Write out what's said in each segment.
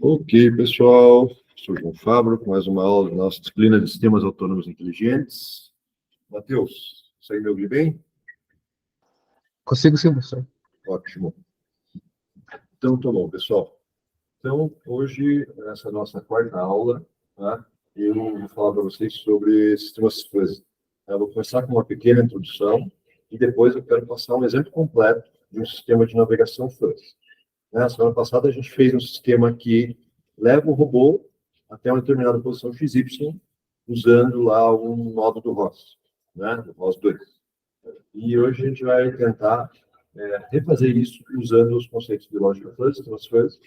Ok, pessoal. Sou João Fabro, com mais uma aula da nossa disciplina de Sistemas Autônomos Inteligentes. Matheus, você me ouve bem? Consigo sim, professor. Ótimo. Então, tá bom, pessoal. Então, hoje, nessa nossa quarta aula, tá, eu vou falar para vocês sobre sistemas fuzzy. Eu vou começar com uma pequena introdução e depois eu quero passar um exemplo completo de um sistema de navegação fuzzy. Na semana passada, a gente fez um sistema que leva o robô até uma determinada posição XY, usando lá um modo do ROS, né? Do ROS 2. E hoje a gente vai tentar refazer isso usando os conceitos de lógica fuzzy, sistemas fuzzy,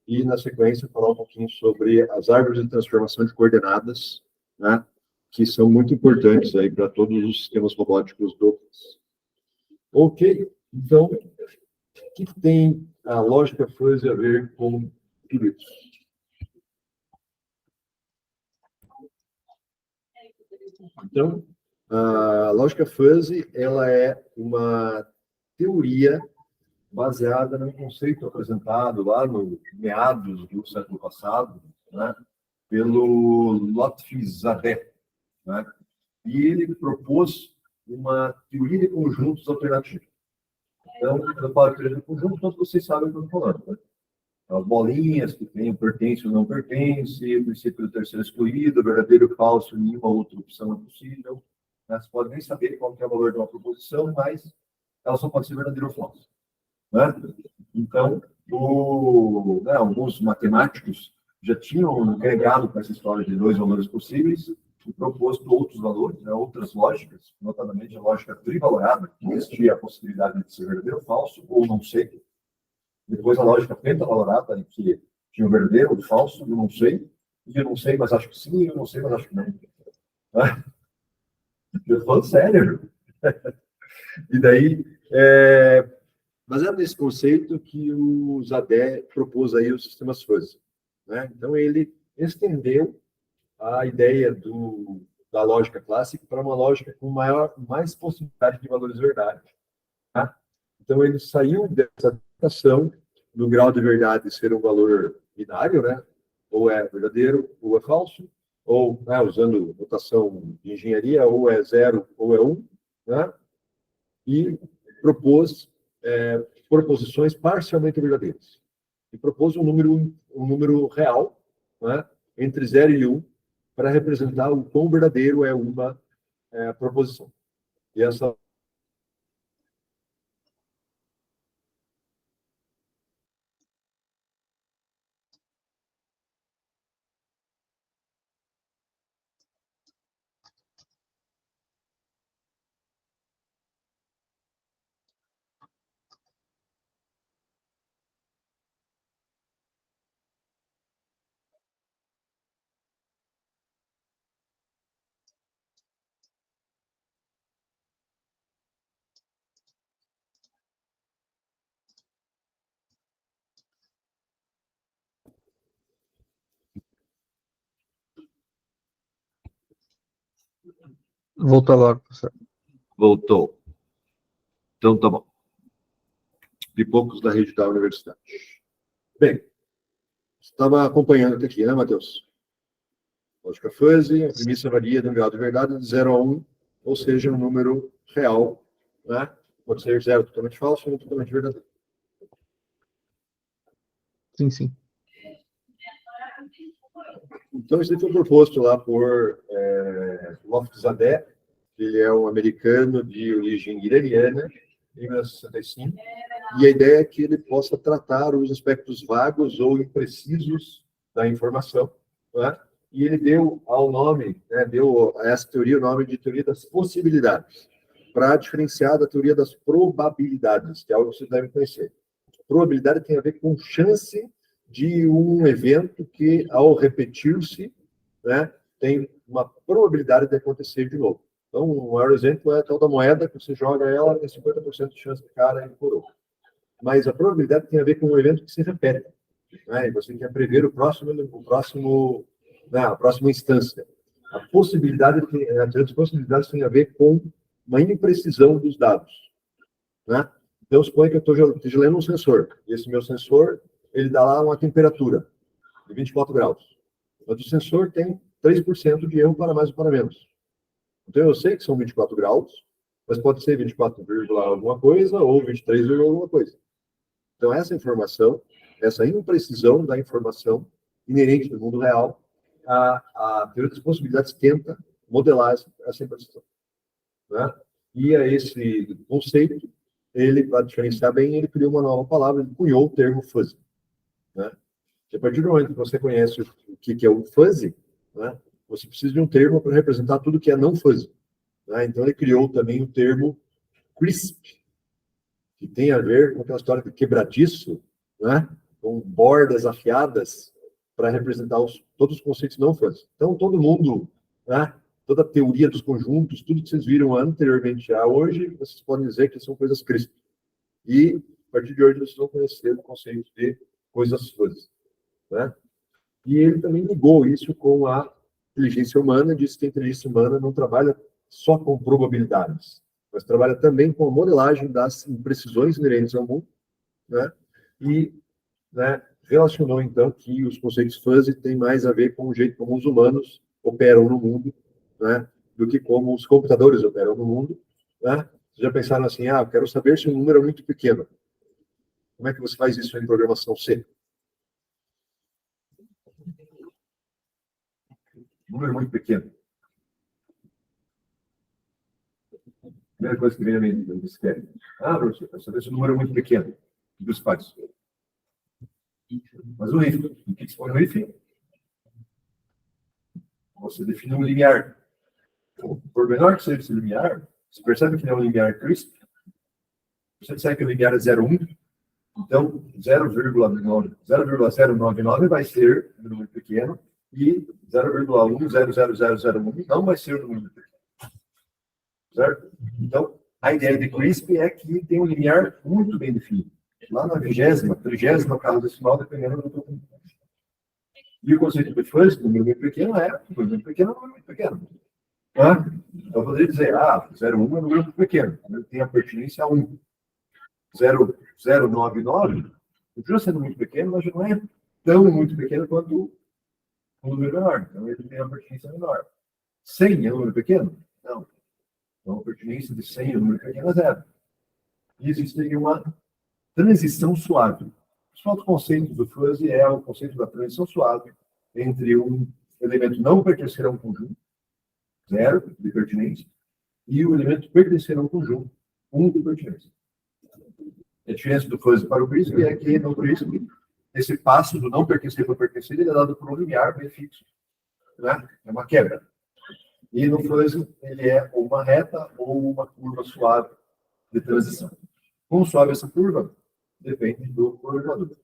e, na sequência, falar um pouquinho sobre as árvores de transformação de coordenadas, né? Que são muito importantes aí para todos os sistemas robóticos do ROS. Ok, então, o que tem a lógica fuzzy a ver com tudo isso? Então, a lógica fuzzy, ela é uma teoria baseada num conceito apresentado lá no meados do século passado, né, pelo Lotfi-Zadeh, né, e ele propôs uma teoria de conjuntos alternativa. Então, eu falo de teoria de conjuntos, todos vocês sabem o que eu estou falando, né? As bolinhas que tem pertence ou não pertence, o princípio do terceiro excluído, verdadeiro ou falso, nenhuma outra opção é possível. Né? Você pode nem saber qual que é o valor de uma proposição, mas ela só pode ser verdadeira ou falsa. Né? Então, alguns matemáticos já tinham agregado para essa história de dois valores possíveis e proposto outros valores, né, outras lógicas, notadamente a lógica trivalorada, que existia a possibilidade de ser verdadeiro ou falso, ou não sei. Depois a lógica pentavalorada, em que tinha o verdadeiro, o falso, eu não sei, e eu não sei, mas acho que sim, eu não sei, mas acho que não. Eu estou falando sério. E daí, baseado nesse conceito que o Zadé propôs aí os sistemas fuzzy, né? Então, ele estendeu a ideia da lógica clássica para uma lógica com mais possibilidade de valores verdade. Tá? Então, ele saiu dessa adaptação do grau de verdade ser um valor binário, né? Ou é verdadeiro ou é falso, ou, né, usando notação de engenharia, ou é zero ou é um, né? E propôs proposições parcialmente verdadeiras. E propôs um número real, né, entre 0 e 1, para representar o quão verdadeiro é uma proposição. E essa Voltou agora, professor. voltou. Então, tá bom. Pipocos da rede da universidade. Bem, estava acompanhando até aqui, né, Matheus? Lógica fuzzy, a premissa varia de um grau de verdade de 0 a 1, ou seja, um número real, né? Pode ser 0 totalmente falso ou totalmente verdadeiro. Sim, sim. Então, isso foi proposto lá por Lotfi-Zadeh, que é um americano de origem iraniana, em 1965, e a ideia é que ele possa tratar os aspectos vagos ou imprecisos da informação, né? E ele deu ao nome, né, deu a essa teoria o nome de teoria das possibilidades, para diferenciar da teoria das probabilidades, que é algo que vocês devem conhecer. Probabilidade tem a ver com chance de um evento que, ao repetir-se, né, tem uma probabilidade de acontecer de novo. Então, o maior exemplo é a tal da moeda, que você joga ela, tem 50% de chance de cara e coroa. Mas a probabilidade tem a ver com um evento que se repete. Né? E você quer prever a próxima instância. A teoria das possibilidades tem a ver com uma imprecisão dos dados. Né? Então, suponha que eu esteja lendo um sensor. E esse meu sensor, ele dá lá uma temperatura. de 24 graus. Mas o sensor tem 3% de erro para mais ou para menos. Então, eu sei que são 24 graus, mas pode ser 24, alguma coisa ou 23, alguma coisa. Então, essa informação, essa imprecisão da informação inerente no mundo real, a teoria das possibilidades tenta modelar essa imprecisão. Né? E a esse conceito, ele, para diferenciar bem, ele criou uma nova palavra, ele cunhou o termo fuzzy. Né? E a partir do momento que você conhece o que é o fuzzy, né, você precisa de um termo para representar tudo que é não fuzzy. Né? Então, ele criou também o termo crisp, que tem a ver com aquela história de quebradiço, né, com bordas afiadas, para representar todos os conceitos não fuzzy. Então, todo mundo, né, toda a teoria dos conjuntos, tudo que vocês viram anteriormente a hoje, vocês podem dizer que são coisas crisp. E, a partir de hoje, vocês vão conhecer o conceito de coisas fuzzy. Né? E ele também ligou isso com a inteligência humana, disse que a inteligência humana não trabalha só com probabilidades, mas trabalha também com a modelagem das imprecisões inerentes ao mundo, né? E, né, relacionou, então, que os conceitos fuzzy têm mais a ver com o jeito como os humanos operam no mundo, né, do que como os computadores operam no mundo. Né? Vocês já pensaram assim, eu quero saber se um número é muito pequeno. Como é que você faz isso em programação C? Número muito pequeno. Primeira coisa que vem na mente, você quer. Professor, para saber se o número é muito pequeno. O que você faz? Mas o if, o que se põe no if? Você define um limiar. Por menor que seja esse limiar, você percebe que não é um limiar crisp. Você disser que o limiar é 0,1, então 0,099 vai ser um número pequeno e 0,1000001 não vai ser um número pequeno. Certo? Então, a ideia de crisp é que tem um limiar muito bem definido. Lá na 20ª, 30ª casa decimal, dependendo do teu. E o conceito de fuzzy, número muito pequeno, número muito pequeno. Tá? Então, eu poderia dizer, 0,1 é um número muito pequeno. Ele tem a pertinência a 1. 0,099, continua sendo muito pequeno, mas não é tão muito pequeno quanto um número menor. Então, ele tem a pertinência menor. 100 é um número pequeno? Não. Então, a pertinência de 100 é um número pequeno é 0. E existe uma transição suave. O outro conceito do fuzzy é o conceito da transição suave entre um elemento não pertencer a um conjunto, 0 de pertinência, e o elemento pertencer a um conjunto, 1 de pertinência. A diferença do fuzzy para o crisp é que no crisp, esse passo do não pertencer para pertencer, ele é dado por um limiar bem fixo. Né? É uma quebra. E no fuzzy, ele é uma reta ou uma curva suave de transição. Como suave essa curva? Depende do programador.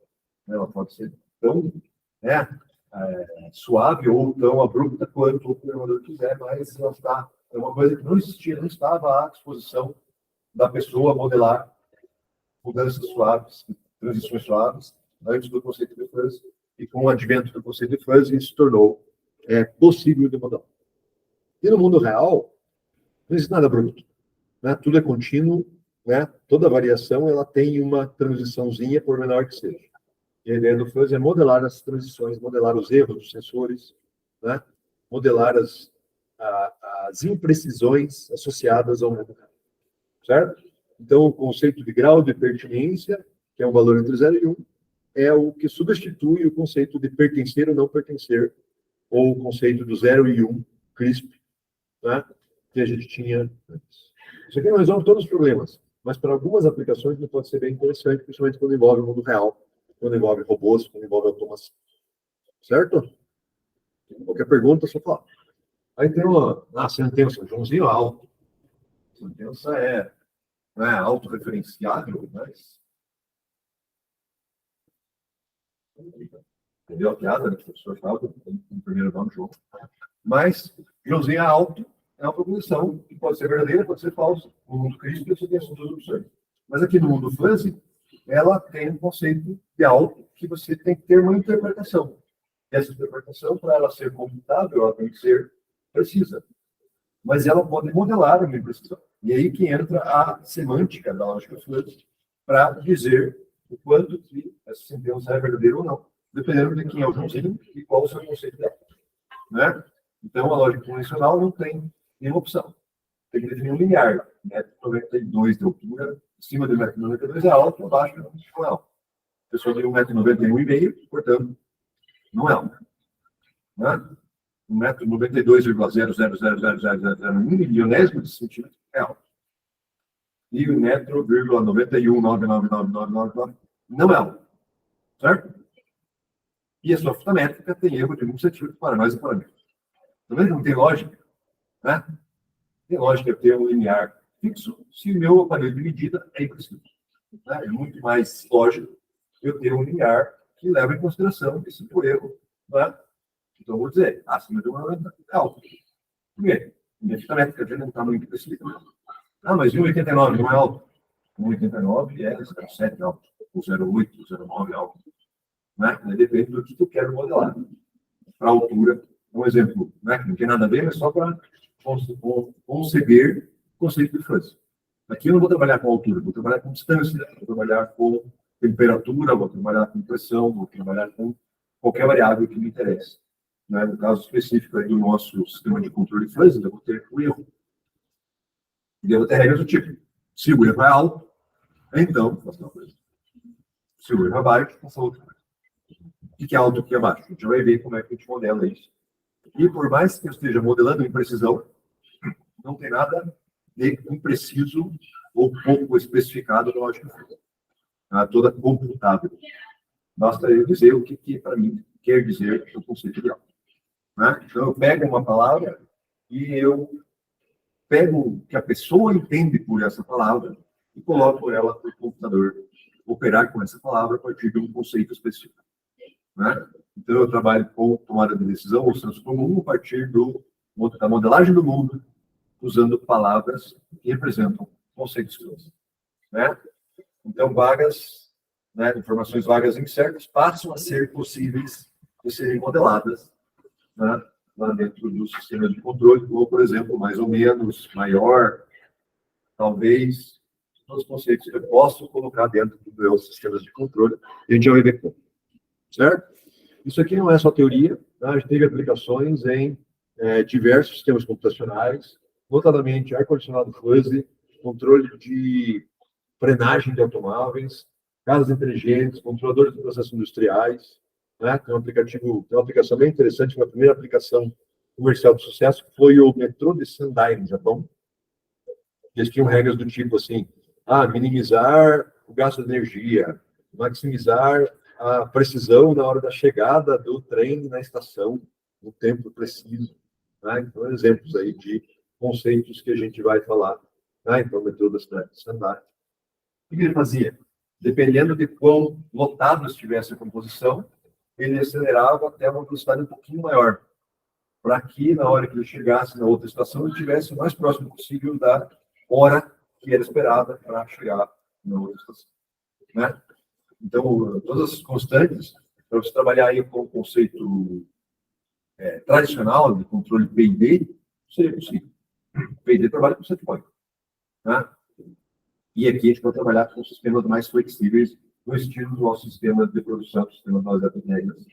Ela pode ser tão suave ou tão abrupta quanto o programador quiser, mas ela é uma coisa que não existia, não estava à disposição da pessoa modelar mudanças suaves, transições suaves, antes do conceito de fuzzy. E com o advento do conceito de fuzzy, isso se tornou possível de modelar. E no mundo real, não existe nada bruto. Né? Tudo é contínuo, né? Toda variação ela tem uma transiçãozinha, por menor que seja. E a ideia do fuzzy é modelar as transições, modelar os erros dos sensores, né? Modelar as imprecisões associadas ao mundo real. Certo? Então, o conceito de grau de pertinência, que é um valor entre 0 e 1, é o que substitui o conceito de pertencer ou não pertencer, ou o conceito do 0 e 1, crisp, né? Que a gente tinha antes. Isso aqui não resolve todos os problemas, mas para algumas aplicações ele pode ser bem interessante, principalmente quando envolve o mundo real, quando envolve robôs, quando envolve automação. Certo? Qualquer pergunta, só falar. Aí tem uma sentença, Joãozinho alto. A sentença não é autorreferenciável, mas... Entendeu a piada? O professor fala, no primeiro nome, João. Mas, Joãozinho alto é uma proposição que pode ser verdadeira, pode ser falsa. No mundo crítico, você tem essas duas opções. Mas aqui no mundo fuzzy, ela tem um conceito de alto que você tem que ter uma interpretação. E essa interpretação, para ela ser computável, ela tem que ser precisa. Mas ela pode modelar uma imprecisão. E aí que entra a semântica da lógica fuzzy para dizer o quanto que essa sentença é verdadeira ou não. dependendo de quem é o Joãozinho e qual o seu conceito dela, né? Então, a lógica convencional não tem nenhuma opção. Tem que definir um limiar. 1,92 m de altura, acima de 1,92 m é alto, abaixo não é alto. A pessoa de 1,91 m, portanto, não é alto. Né? 1,92,000001 milionésimo de centímetro é alto. E 1,91,99999 não é alto. Certo? E a sua fita métrica tem erro de 1 centímetro para nós e para mim. Tá vendo que não tem lógica? Né? Tem lógica ter um limiar fixo se o meu aparelho de medida é impreciso. Né? É muito mais lógico eu ter um limiar que leva em consideração esse erro. Né? Então, vou dizer, acima de 1,90 é alto. Por quê? Minha fita métrica já não está muito impreciso. Ah, mas 1,89 não é alto? 1,89 é 0,7 alto, ou 0,8, 0,9 alto. Né? Depende do que eu quero modelar. Para a altura, um exemplo, né? Que não tem nada a ver, mas só para conceber o conceito de fuzzy. Aqui eu não vou trabalhar com altura, vou trabalhar com distância, vou trabalhar com temperatura, vou trabalhar com pressão, vou trabalhar com qualquer variável que me interesse. Né? No caso específico aí do nosso sistema de controle de fuzzy, eu vou ter o erro. E eu vou ter regras do tipo, se o erro é alto, então faça uma coisa. Se o erro é baixo, faça outra coisa. O que é alto e o que é baixo? A gente vai ver como é que a gente modela isso. E por mais que eu esteja modelando em precisão, não tem nada de impreciso ou pouco especificado na lógica física. Toda computável. Basta eu dizer o que para mim quer dizer o conceito de alto. Né? Então, eu pego uma palavra e eu pego o que a pessoa entende por essa palavra e coloco ela para o computador operar com essa palavra a partir de um conceito específico. Né? Então, eu trabalho com tomada de decisão ou senso comum a partir da modelagem do mundo, usando palavras que representam conceitos clássicos. Né? Então, vagas, né, informações vagas incertas passam a ser possíveis de serem modeladas, né, lá dentro do sistema de controle, ou, por exemplo, mais ou menos, maior, talvez, todos os conceitos que eu posso colocar dentro dos meus sistemas de controle, e a gente já vai ver como. Certo? Isso aqui não é só teoria, tá? A gente teve aplicações em diversos sistemas computacionais, notadamente ar-condicionado fuzzy, controle de frenagem de automóveis, casas inteligentes, controladores de processos industriais. Né? Tem uma aplicação bem interessante, uma primeira aplicação comercial de sucesso, que foi o metrô de Sendai, no Japão. Eles tinham regras do tipo assim, minimizar o gasto de energia, maximizar a precisão na hora da chegada do trem na estação, no tempo preciso. Né? Então, exemplos aí de conceitos que a gente vai falar. Né? Então, o metrô da cidade de Sendai. O que ele fazia? Dependendo de quão lotado estivesse a composição, ele acelerava até uma velocidade um pouquinho maior, para que, na hora que ele chegasse na outra estação, ele estivesse o mais próximo possível da hora que era esperada para chegar na outra estação. Né? Então, todas as constantes, para você trabalhar aí com o conceito tradicional de controle P&D, seria possível. P&D trabalha com set point. Né? E aqui a gente vai trabalhar com sistemas mais flexíveis, no estilo do nosso sistema de produção, sistema baseado em regras,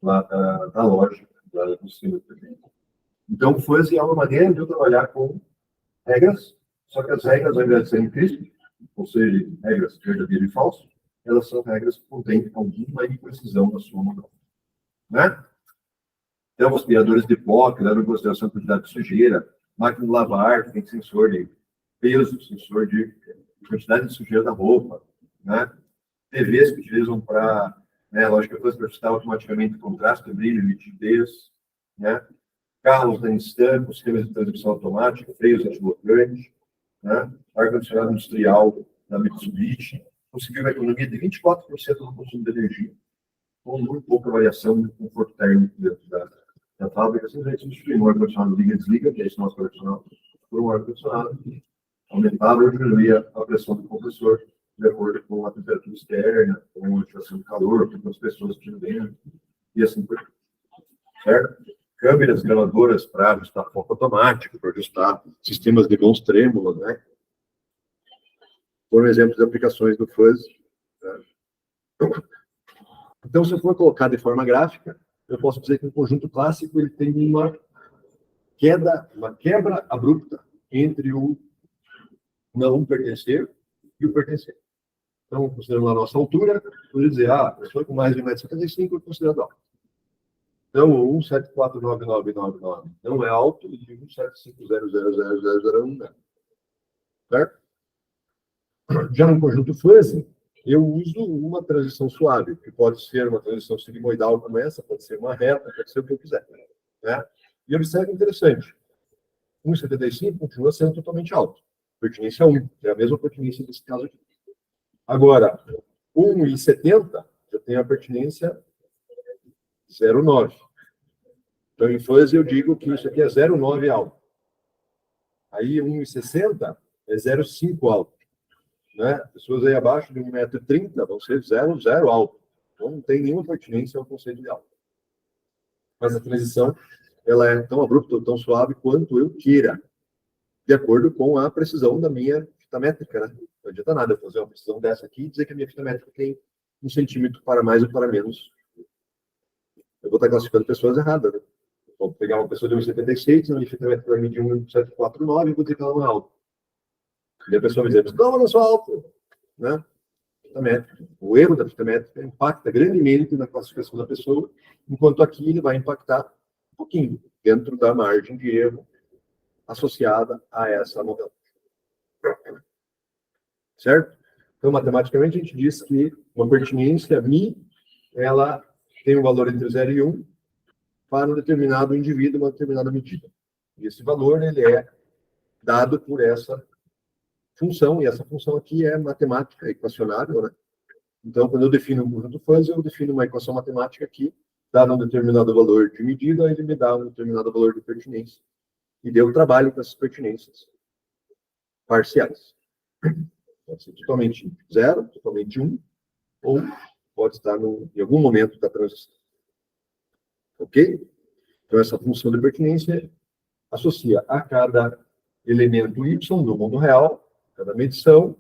lá da loja, lá do sistema de produção. Então, o fuzzy é uma maneira de eu trabalhar com regras, só que as regras, ao invés de serem críticas, ou seja, regras verdadeiro e falso, elas são regras que contêm alguma imprecisão na sua modelo. Né? Então, os aspiradores de pó, que levam em consideração a quantidade de sujeira, máquina de lavar, que tem sensor de peso, sensor de quantidade de sujeira da roupa, né? TVs que utilizam para, lógica, para ajustar automaticamente o contraste, brilho, nitidez, né? Carros da Instan, sistemas de transmissão automática, freios antiblocantes, né? Ar-condicionado industrial da Mitsubishi, conseguiu uma economia de 24% no consumo de energia, com muito pouca variação no conforto térmico dentro da fábrica. Simplesmente substituir um ar-condicionado liga-desliga, que é esse nosso ar-condicionado, por um ar-condicionado que aumentava ou diminuía a pressão do compressor de acordo com a temperatura externa, com a ativação de calor, com as pessoas que dentro, e assim por diante. Certo? Câmeras gravadoras para ajustar foco automático, para ajustar sistemas de mãos trêmulas, né? Foram exemplos de aplicações do fuzzy. Né? Então, se eu for colocar de forma gráfica, eu posso dizer que o conjunto clássico ele tem uma quebra abrupta entre o não pertencer e o pertencer. Então, considerando a nossa altura, poderia dizer, a pessoa com mais de 1,75 m é considerada alta. Então, o 1749999 não é alto e 175000001 é. Certo? Já no conjunto fuzzy, eu uso uma transição suave, que pode ser uma transição sigmoidal como essa, pode ser uma reta, pode ser o que eu quiser. Né? E observe interessante, 1,75 continua sendo totalmente alto. Pertinência 1, é a mesma pertinência desse caso aqui. Agora, 1,70 eu tenho a pertinência 0,9. Então, em fuzzy, eu digo que isso aqui é 0,9 alto. Aí, 1,60 é 0,5 alto. Né? Pessoas aí abaixo de 1,30 m vão ser 0,0 alto. Então, não tem nenhuma pertinência ao conceito de alto. Mas a transição ela é tão abrupta, tão suave quanto eu queira, de acordo com a precisão da minha fita métrica. Né? Não adianta nada eu fazer uma precisão dessa aqui e dizer que a minha fita métrica tem 1 centímetro para mais ou para menos. Eu vou estar classificando pessoas erradas. Né? Vou pegar uma pessoa de 1,76, a minha fita métrica vai medir 1,749 e vou dizer que ela não é alta. E a pessoa vai dizer, não, eu não sou alto. Né? O erro da fita métrica impacta grandemente na classificação da pessoa, enquanto aqui ele vai impactar um pouquinho dentro da margem de erro associada a essa modelo. Certo? Então, matematicamente, a gente diz que uma pertinência μ, ela tem um valor entre 0 e 1 para um determinado indivíduo, uma determinada medida. E esse valor, ele é dado por essa função, e essa função aqui é matemática, equacionável, né? Então, quando eu defino um conjunto fuzzy, eu defino uma equação matemática aqui, dado um determinado valor de medida, ele me dá um determinado valor de pertinência. E daí eu trabalho com essas pertinências parciais. Pode ser totalmente 0, totalmente 1, ou pode estar em algum momento da transição. Ok? Então, essa função de pertinência associa a cada elemento y do mundo real, cada medição,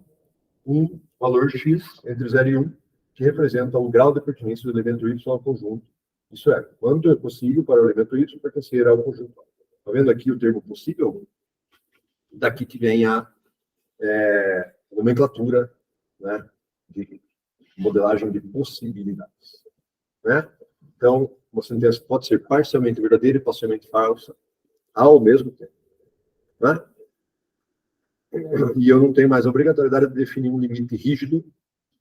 um valor x entre 0 e 1, que representa o grau de pertinência do elemento y ao conjunto. Isso é, quanto é possível para o elemento y pertencer ao conjunto. Está vendo aqui o termo possível? Daqui que vem a nomenclatura, né, de modelagem de possibilidades. Né? Então, uma sentença pode ser parcialmente verdadeira e parcialmente falsa ao mesmo tempo. Né? E eu não tenho mais a obrigatoriedade de definir um limite rígido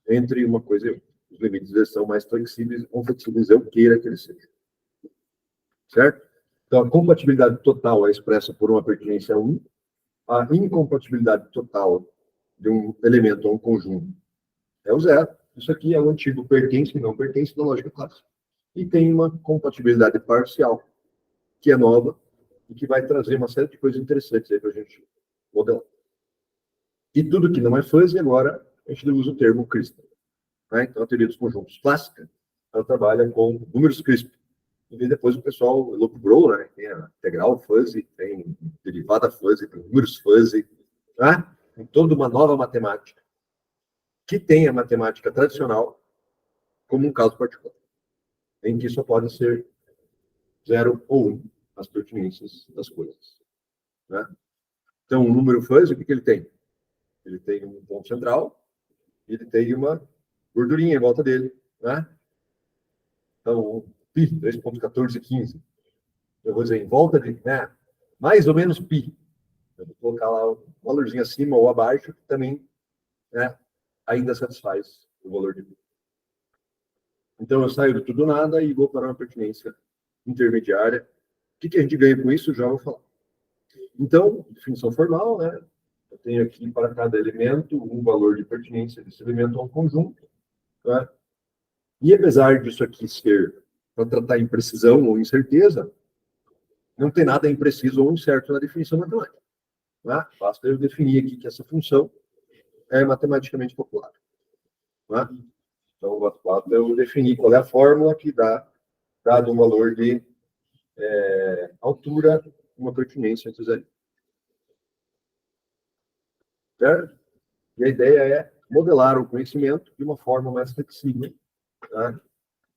entre uma coisa e outra. Os limites são mais flexíveis, ou flexíveis eu queira que eles sejam. Certo? Então, a compatibilidade total é expressa por uma pertinência a 1. A incompatibilidade total de um elemento a um conjunto é o 0. Isso aqui é o antigo pertence e não pertence da lógica clássica. E tem uma compatibilidade parcial, que é nova, e que vai trazer uma série de coisas interessantes aí para a gente modelar. E tudo que não é fuzzy, agora a gente usa o termo CRISP. Né? Então, a teoria dos conjuntos clássica, ela trabalha com números CRISP. E depois o pessoal elucubrou, né? Tem a integral fuzzy, tem derivada fuzzy, tem números fuzzy. Né? Tem toda uma nova matemática que tem a matemática tradicional como um caso particular, em que só pode ser 0 ou 1 as pertinências das coisas. Né? Então, o número fuzzy, o que ele tem? Ele tem um ponto central, e ele tem uma gordurinha em volta dele. Né? Então, π, 2,1415. Eu vou dizer, em volta de, né, mais ou menos π. Eu vou colocar lá um valorzinho acima ou abaixo, que também, né, ainda satisfaz o valor de π. Então, eu saio do tudo nada e vou para uma pertinência intermediária. O que a gente ganha com isso? Já vou falar. Então, definição formal, né? Eu tenho aqui para cada elemento um valor de pertinência desse elemento a um conjunto. Né? E apesar disso aqui ser para tratar imprecisão ou incerteza, não tem nada impreciso ou incerto na definição matemática. Né? Basta eu definir aqui que essa função é matematicamente popular. Né? Então, basta eu definir qual é a fórmula que dá, dado um valor de altura, uma pertinência entre os ali. Certo? E a ideia é modelar o conhecimento de uma forma mais flexível, tá?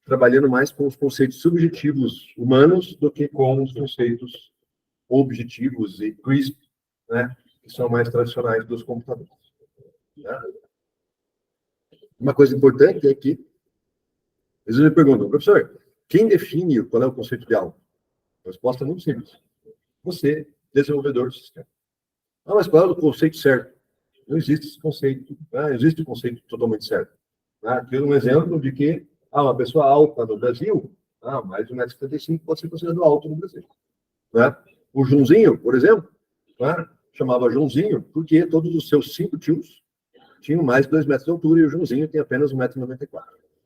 trabalhando mais com os conceitos subjetivos humanos do que com os conceitos objetivos e CRISP, né, que são mais tradicionais dos computadores. Né? Uma coisa importante é que eles me perguntam, professor, quem define qual é o conceito de algo? A resposta é muito simples. Você, desenvolvedor do sistema. Ah, mas qual é o conceito certo? Não existe esse conceito, não existe um conceito totalmente certo. Aqui é um exemplo de que uma pessoa alta no Brasil, mais de 1,75 m pode ser considerado alto no Brasil. Né? O Joãozinho, por exemplo, chamava Joãozinho porque todos os seus 5 tios tinham mais de 2 metros de altura e o Joãozinho tem apenas 1,94 m.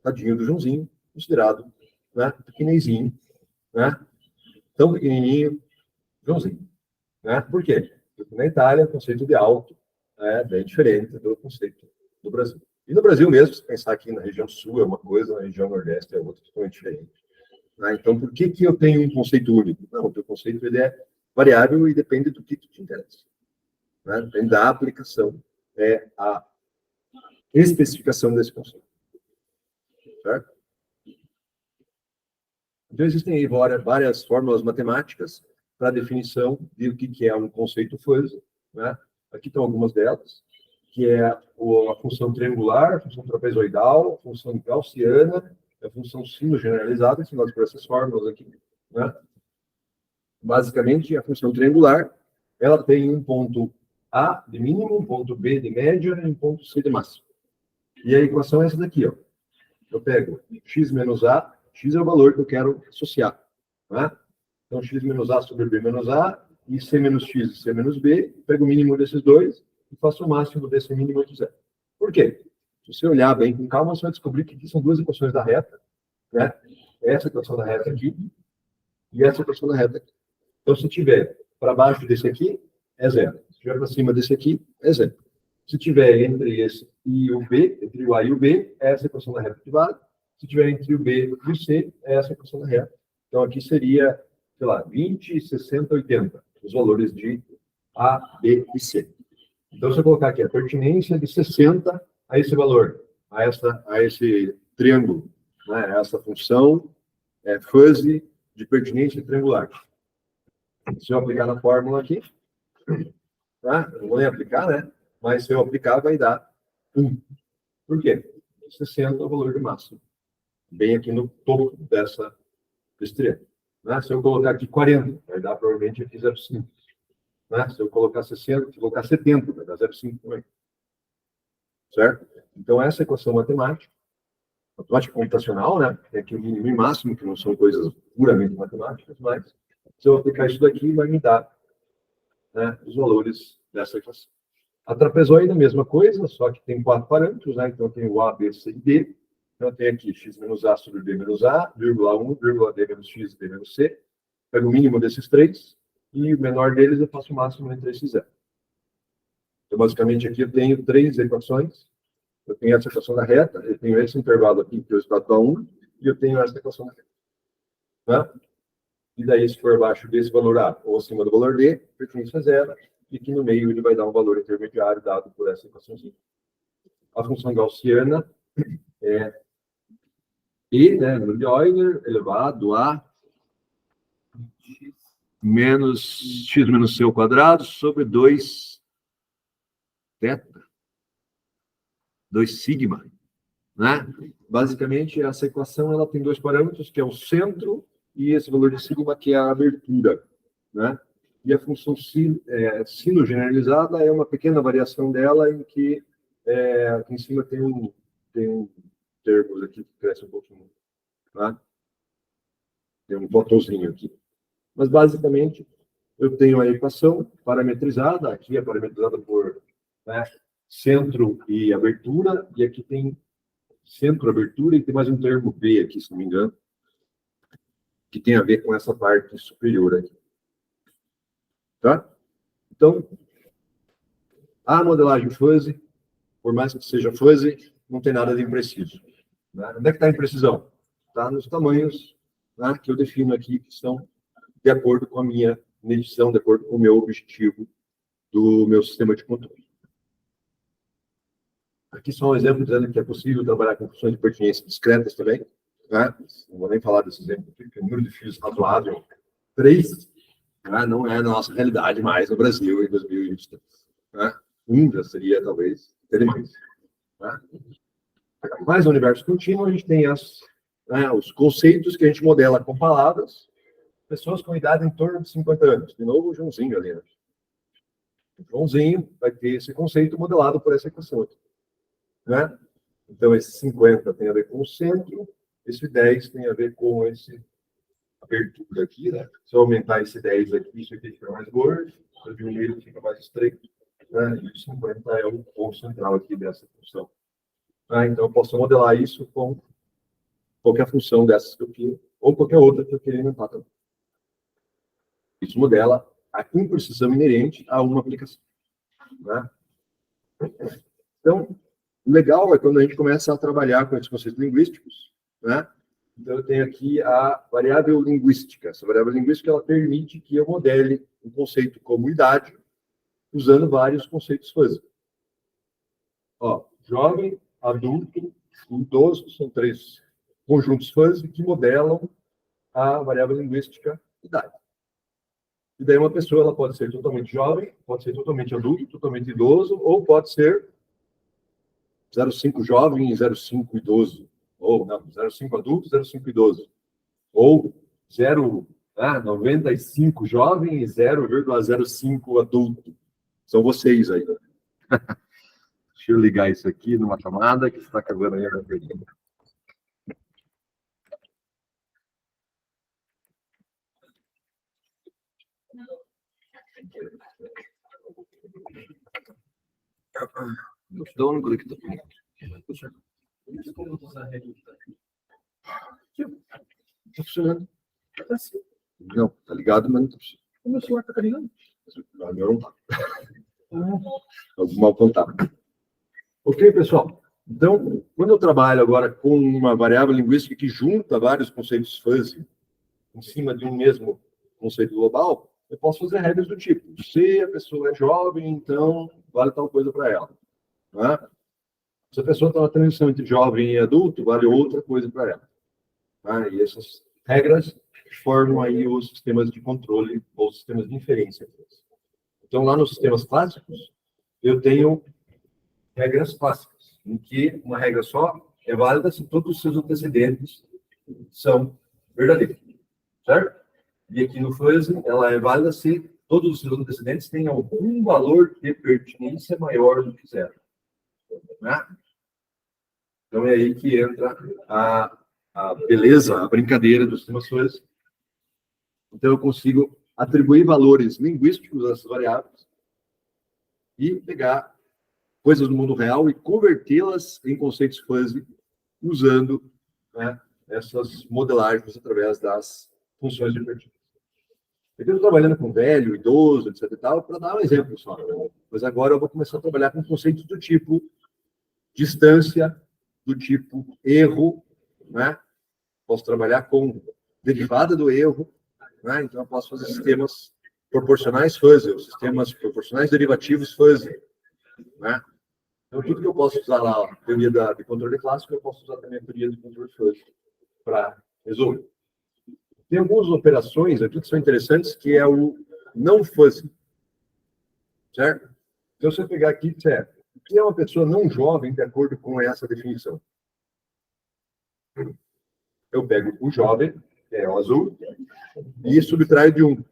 Tadinho do Joãozinho, considerado pequenininho, tão pequenininho, Joãozinho. Por quê? Porque na Itália o conceito de alto é bem diferente do conceito do Brasil. E no Brasil mesmo, se pensar aqui na região sul é uma coisa, na região nordeste é outra totalmente diferente. Então, por que eu tenho um conceito único? Não, o teu conceito ele é variável e depende do que te interessa. Depende da aplicação, a especificação desse conceito. Certo? Então, existem aí várias fórmulas matemáticas para a definição de o que é um conceito fuzzy. Aqui estão algumas delas, que é a função triangular, a função trapezoidal, a função gaussiana, a função sino generalizada, ensinadas por essas fórmulas aqui. Basicamente, a função triangular, ela tem um ponto A de mínimo, um ponto B de média e um ponto C de máximo. E a equação é essa daqui, ó. Eu pego x menos A, x é o valor que eu quero associar. Então, x menos A sobre B menos A, e C menos X e C menos B, pego o mínimo desses dois e faço o máximo desse mínimo de zero. Por quê? Se você olhar bem com calma, você vai descobrir que aqui são duas equações da reta. Essa equação da reta aqui e essa equação da reta aqui. Então, se tiver para baixo desse aqui, é zero. Se tiver para cima desse aqui, é zero. Se tiver entre esse e o B, entre o A e o B, é essa equação da reta que vale. Se tiver entre o B e o C, é essa equação da reta. Então, aqui seria, sei lá, 20, 60, 80. Os valores de A, B e C. Então, se eu colocar aqui a pertinência de 60 a esse valor, a esse triângulo, essa função fuzzy de pertinência triangular. Se eu aplicar na fórmula aqui, não vou nem aplicar, né? Mas se eu aplicar, vai dar 1. Por quê? 60 é o valor de máximo. Bem aqui no topo desse triângulo. Se eu colocar aqui 40, vai dar provavelmente aqui 0,5. Se eu colocar 60, se eu colocar 70, vai dar 0,5 também. Certo? Então, essa equação matemática computacional, tem aqui o mínimo e máximo, que não são coisas puramente matemáticas, mas se eu aplicar isso daqui, vai me dar os valores dessa equação. A trapezoide é a mesma coisa, só que tem 4 parâmetros, então eu tenho o A, B, C e D. Então, eu tenho aqui x menos A sobre B menos A, vírgula 1, vírgula D menos X, D menos C. Pego o mínimo desses três, e o menor deles eu faço o máximo entre esses zero. Então, basicamente, aqui eu tenho 3 equações. Eu tenho essa equação da reta, eu tenho esse intervalo aqui, que é o estado da 1, e eu tenho essa equação da reta. E daí, se for abaixo desse valor A ou acima do valor D, pertence a zero, e aqui no meio ele vai dar um valor intermediário dado por essa equaçãozinha. A função gaussiana é E, número de Euler, elevado a menos x menos c ao quadrado sobre 2 θ, 2 sigma. Basicamente, essa equação ela tem 2 parâmetros, que é o centro e esse valor de sigma, que é a abertura. E a função sino generalizada é uma pequena variação dela, em que aqui em cima tem um termo aqui que cresce um pouquinho. Tem um botãozinho aqui. Mas, basicamente, eu tenho a equação parametrizada, aqui é parametrizada por centro e abertura, e aqui tem centro, abertura, e tem mais um termo B aqui, se não me engano, que tem a ver com essa parte superior aqui. Então, a modelagem fuzzy, por mais que seja fuzzy, não tem nada de impreciso. Onde é que está a imprecisão? Está nos tamanhos que eu defino aqui, que são de acordo com a minha medição, de acordo com o meu objetivo do meu sistema de controle. Aqui só um exemplo dizendo que é possível trabalhar com funções de pertinência discretas também. né? Não vou nem falar desse exemplo aqui, porque o número de filhos razoável, 3, né? Não é a nossa realidade mais no Brasil em 2023. Né? Já seria, talvez, ter mais. Né? Mas no universo contínuo, a gente tem os conceitos que a gente modela com palavras, pessoas com idade em torno de 50 anos. De novo, o Joãozinho ali. Né? O Joãozinho vai ter esse conceito modelado por essa equação aqui. Né? Então, esse 50 tem a ver com o centro, esse 10 tem a ver com esse abertura aqui. Né? Se eu aumentar esse 10 aqui, isso aqui fica mais gordo, se eu diminuir, ele fica mais estreito. Né? E o 50 é o ponto central aqui dessa função. Então, eu posso modelar isso com qualquer função dessas que eu queira, ou qualquer outra que eu queira inventar também. Isso modela a imprecisão inerente a uma aplicação. Né? Então, o legal é quando a gente começa a trabalhar com esses conceitos linguísticos. Né? Então, eu tenho aqui a variável linguística. Essa variável linguística ela permite que eu modele um conceito como idade, usando vários conceitos fuzzy. Ó, jovem, adulto e idoso são 3 conjuntos fuzzy que modelam a variável linguística idade. E daí uma pessoa ela pode ser totalmente jovem, pode ser totalmente adulto, totalmente idoso, ou pode ser 0,5 jovem e 0,5 idoso. Ou não, 0,5 adulto, 0,5 idoso. Ou 95 jovem e 0,05 adulto. São vocês aí. Deixa eu ligar isso aqui numa chamada que está acabando aí a pergunta. De onde conecta? Está funcionando. Não, está ligado, mas não está funcionando. O meu celular está carregando. O meu não está. Algum mal contato. Ok, pessoal? Então, quando eu trabalho agora com uma variável linguística que junta vários conceitos fuzzy em cima de um mesmo conceito global, eu posso fazer regras do tipo: se a pessoa é jovem, então vale tal coisa para ela. Né? Se a pessoa está na transição entre jovem e adulto, vale outra coisa para ela. Né? E essas regras formam aí os sistemas de controle ou sistemas de inferência. Então, lá nos sistemas clássicos, eu tenho regras clássicas, em que uma regra só é válida se todos os seus antecedentes são verdadeiros. Certo? E aqui no fuzzy, ela é válida se todos os seus antecedentes têm algum valor de pertinência maior do que 0. Né? Então é aí que entra a beleza, a brincadeira dos sistemas fuzzy. Então eu consigo atribuir valores linguísticos a essas variáveis e pegar coisas do mundo real e convertê-las em conceitos fuzzy usando, né, essas modelagens através das funções de pertinência. Eu estou trabalhando com velho, idoso, etc. e tal, para dar um exemplo só. Mas agora eu vou começar a trabalhar com conceitos do tipo distância, do tipo erro, né? Posso trabalhar com derivada do erro, né? Então eu posso fazer sistemas proporcionais fuzzy, sistemas proporcionais derivativos fuzzy, né? Então tudo que eu posso usar lá, a teoria de controle clássico, eu posso usar também a teoria de controle fuzzy para resolver. Tem algumas operações aqui que são interessantes, que é o não fuzzy. Certo? Então, se eu pegar aqui, certo, o que é uma pessoa não jovem, de acordo com essa definição? Eu pego o jovem, que é o azul, e subtraio de 1.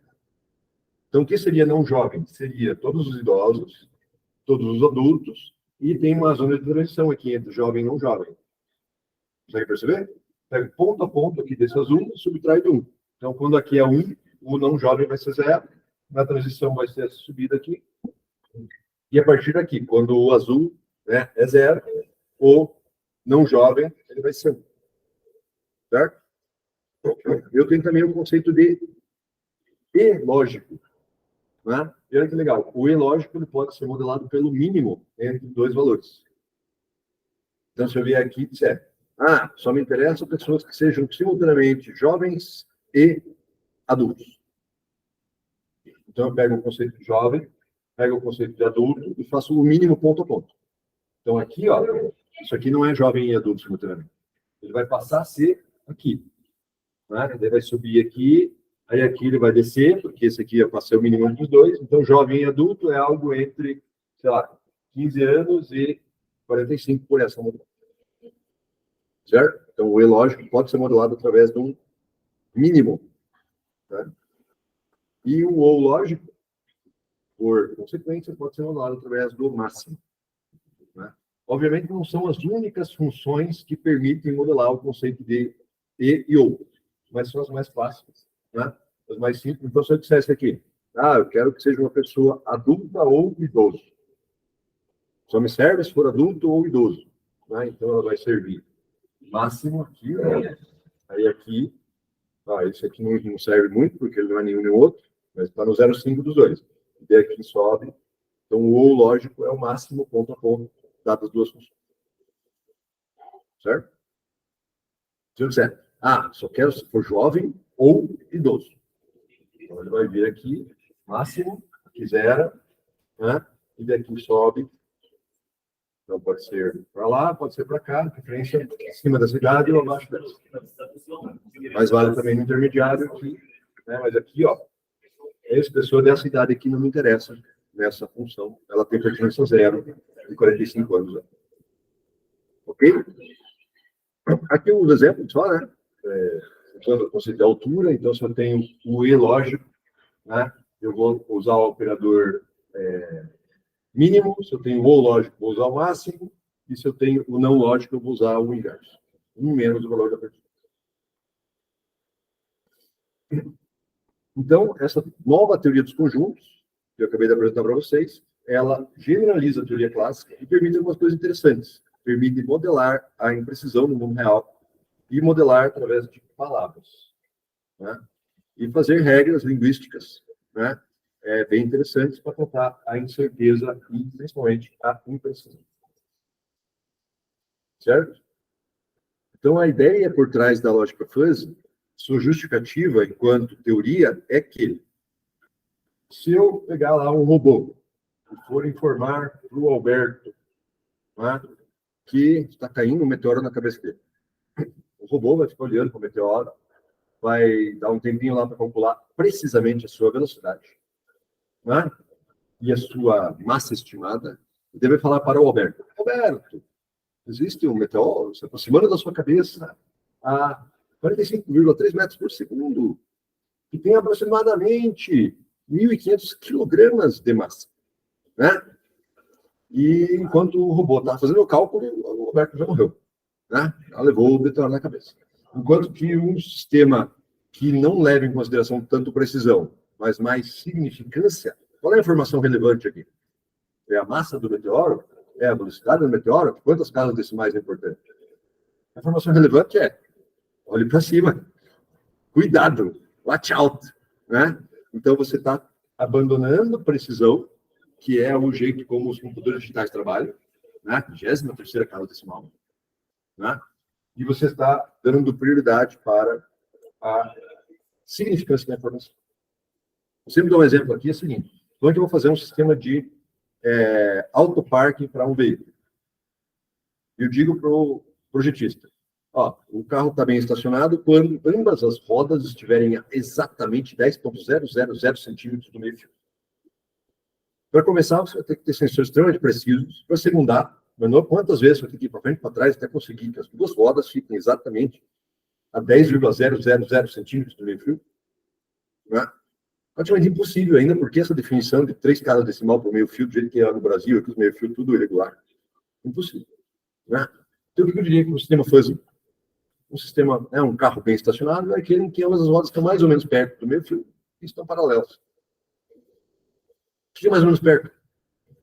Então, o que seria não jovem? Seria todos os idosos, todos os adultos, e tem uma zona de transição aqui entre jovem e não jovem. Consegue perceber? Pego ponto a ponto aqui desse azul e subtrai de 1. Então, quando aqui é 1, o não jovem vai ser 0. Na transição vai ser essa subida aqui. E a partir daqui, quando o azul, né, é 0, o não jovem ele vai ser 1. Certo? Eu tenho também o conceito de E-lógico. Né? E olha que legal. O E-lógico ele pode ser modelado pelo mínimo entre 2 valores. Então, se eu vier aqui e disser, só me interessam pessoas que sejam simultaneamente jovens e adultos. Então, eu pego o conceito de jovem, pego o conceito de adulto e faço o mínimo ponto a ponto. Então, aqui, ó, isso aqui não é jovem e adulto simultaneamente. Ele vai passar a ser aqui. Né? Ele vai subir aqui, aí aqui ele vai descer, porque esse aqui é para ser o mínimo dos dois. Então, jovem e adulto é algo entre, sei lá, 15 anos e 45 por essa modulação. Certo? Então, o E lógico pode ser modelado através de um mínimo. Né? E o O lógico, por consequência, pode ser modelado através do máximo. Né? Obviamente, não são as únicas funções que permitem modelar o conceito de E ou, mas são as mais clássicas, né? As mais simples. Então, se eu dissesse aqui, eu quero que seja uma pessoa adulta ou idoso. Só me serve se for adulto ou idoso. Né? Então, ela vai servir máximo aqui, né? Aí aqui, esse aqui não serve muito, porque ele não é nenhum nem outro, mas está no 0,5 dos dois. E aqui sobe. Então, o ou lógico é o máximo ponto a ponto, dadas as duas funções. Certo? Se eu disser, só quero se for jovem ou idoso. Então, ele vai vir aqui, máximo, aqui zero, né? E daqui sobe. Então, pode ser para lá, pode ser para cá, preferência em cima da cidade ou abaixo dela. Mas vale também no intermediário aqui, né? Mas aqui, ó, essa pessoa dessa idade aqui não me interessa nessa função. Ela tem pertinência zero de 45 anos. Né? Ok? Aqui um exemplo só, né? O conceito de altura, então se eu tenho o E lógico, né? Eu vou usar o operador mínimo, se eu tenho o ou lógico, vou usar o máximo, e se eu tenho o não lógico, eu vou usar o inverso. Menos o valor da pertinência. Então, essa nova teoria dos conjuntos, que eu acabei de apresentar para vocês, ela generaliza a teoria clássica e permite algumas coisas interessantes. Permite modelar a imprecisão no mundo real e modelar através de palavras. Né? E fazer regras linguísticas, né? Bem interessantes para tratar a incerteza e, principalmente, a imprecisão. Certo? Então, a ideia por trás da lógica fuzzy, sua justificativa enquanto teoria, é que se eu pegar lá um robô e for informar para o Alberto, né, que está caindo um meteoro na cabeça dele, o robô vai ficar olhando para o meteoro, vai dar um tempinho lá para calcular precisamente a sua velocidade, né, e a sua massa estimada, e deve falar para o Alberto: Alberto, existe um meteoro se aproximando da sua cabeça a 45,3 metros por segundo, que tem aproximadamente 1.500 quilogramas de massa, né? E enquanto o robô estava fazendo o cálculo, o Roberto já morreu, né? Ela levou o meteoro na cabeça. Enquanto que um sistema que não leva em consideração tanto precisão, mas mais significância, qual é a informação relevante aqui? É a massa do meteoro? É a velocidade do meteoro? Quantas casas decimais é importante? A informação relevante é: olhe para cima, cuidado, watch out, né? Então você está abandonando a precisão, que é o jeito como os computadores digitais trabalham, né? 23ª casa decimal, né? E você está dando prioridade para a significância da informação. Eu sempre dou um exemplo aqui, é o seguinte: onde eu vou fazer um sistema de autoparking para um veículo. Eu digo para o projetista: o carro está bem estacionado quando ambas as rodas estiverem a exatamente 10,000 centímetros do meio-fio. Para começar, você vai ter que ter sensores extremamente precisos. Para segundar, quantas vezes você vai ter que ir para frente e para trás até conseguir que as duas rodas fiquem exatamente a 10,000 centímetros do meio-fio? Né? Praticamente impossível ainda, porque essa definição de 3 casas decimal por meio-fio, do jeito que é no Brasil, aqui os meio-fio tudo irregular. Impossível. Né? Então, o que eu diria que o sistema fuzzy, um carro bem estacionado, é aquele em que ambas as rodas estão mais ou menos perto do meio-fio e estão paralelas. O que é mais ou menos perto?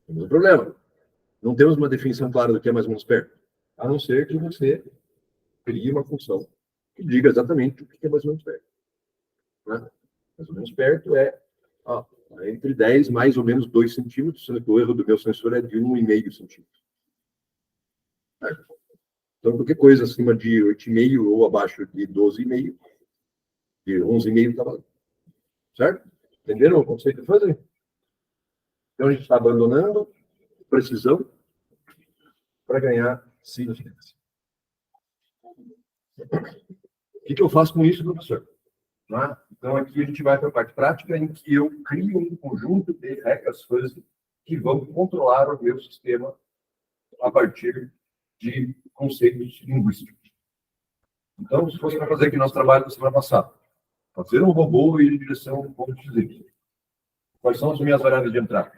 Temos um problema. Não temos uma definição clara do que é mais ou menos perto, a não ser que você crie uma função que diga exatamente o que é mais ou menos perto. Né? Mais ou menos perto é entre 10 mais ou menos 2 centímetros, sendo que o erro do meu sensor é de 1,5 centímetros. Certo? Então, qualquer coisa acima de 8,5 ou abaixo de 12,5, de 11,5 está valendo. Certo? Entenderam o conceito de fazer? Então, a gente está abandonando precisão para ganhar significância. que eu faço com isso, professor? Né? Então, aqui a gente vai para a parte prática, em que eu crio um conjunto de regras fuzzy que vão controlar o meu sistema a partir de conceitos linguísticos. Então, se fosse para fazer aqui nosso trabalho da semana passada, fazer um robô ir em direção a um ponto X. Quais são as minhas variáveis de entrada?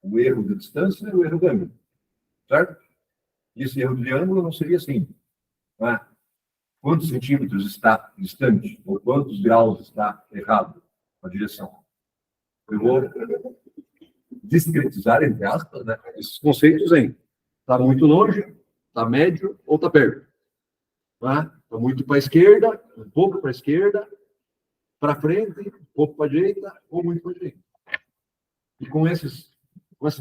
O erro de distância e o erro de ângulo. Certo? E esse erro de ângulo não seria assim. Né? Quantos centímetros está distante? Ou quantos graus está errado a direção? Eu vou discretizar, entre aspas, né, esses conceitos em está muito longe, está médio ou está perto. Está muito para a esquerda, um pouco para a esquerda, para frente, um pouco para a direita ou muito para a direita. E com essas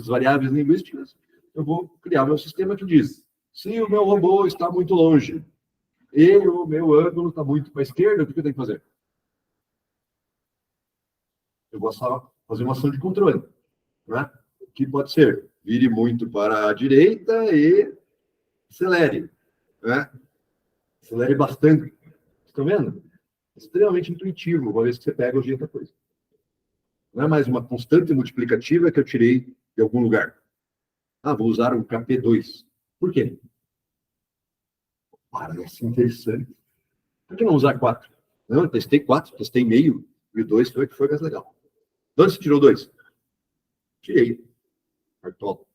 variáveis linguísticas, eu vou criar meu sistema que diz: se o meu robô está muito longe e o meu ângulo está muito para a esquerda, o que eu tenho que fazer? Eu vou fazer uma ação de controle. Né? Que pode ser: vire muito para a direita e acelere. Né? Acelere bastante. Estão vendo? Extremamente intuitivo, uma vez que você pega o jeito da coisa. Não é mais uma constante multiplicativa que eu tirei de algum lugar. Vou usar um KP2. Por quê? Parece interessante. Por que não usar 4? Não, eu testei 4, testei meio, e o 2 foi o que foi mais legal. De onde você tirou 2? Tirei. Cartola.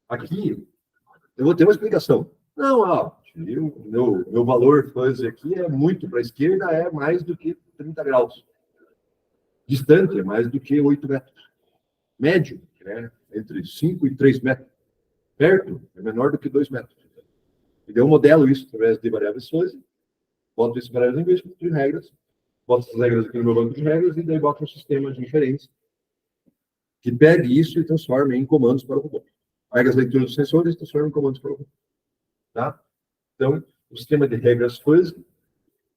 Aqui, eu vou ter uma explicação. Não, meu valor fuzzy aqui é muito para a esquerda, é mais do que 30 graus. Distante é mais do que 8 metros. Médio, entre 5 e 3 metros. Perto é menor do que 2 metros. E eu modelo isso através de variáveis fuzzy, boto isso em variáveis linguísticas de regras, boto essas regras aqui no meu banco de regras e daí boto um sistema de inferência que pegue isso e transforme em comandos para o robô. Pega as leituras dos sensores e transforma em comandos para o robô. Tá? Então, o sistema de regras fuzzy,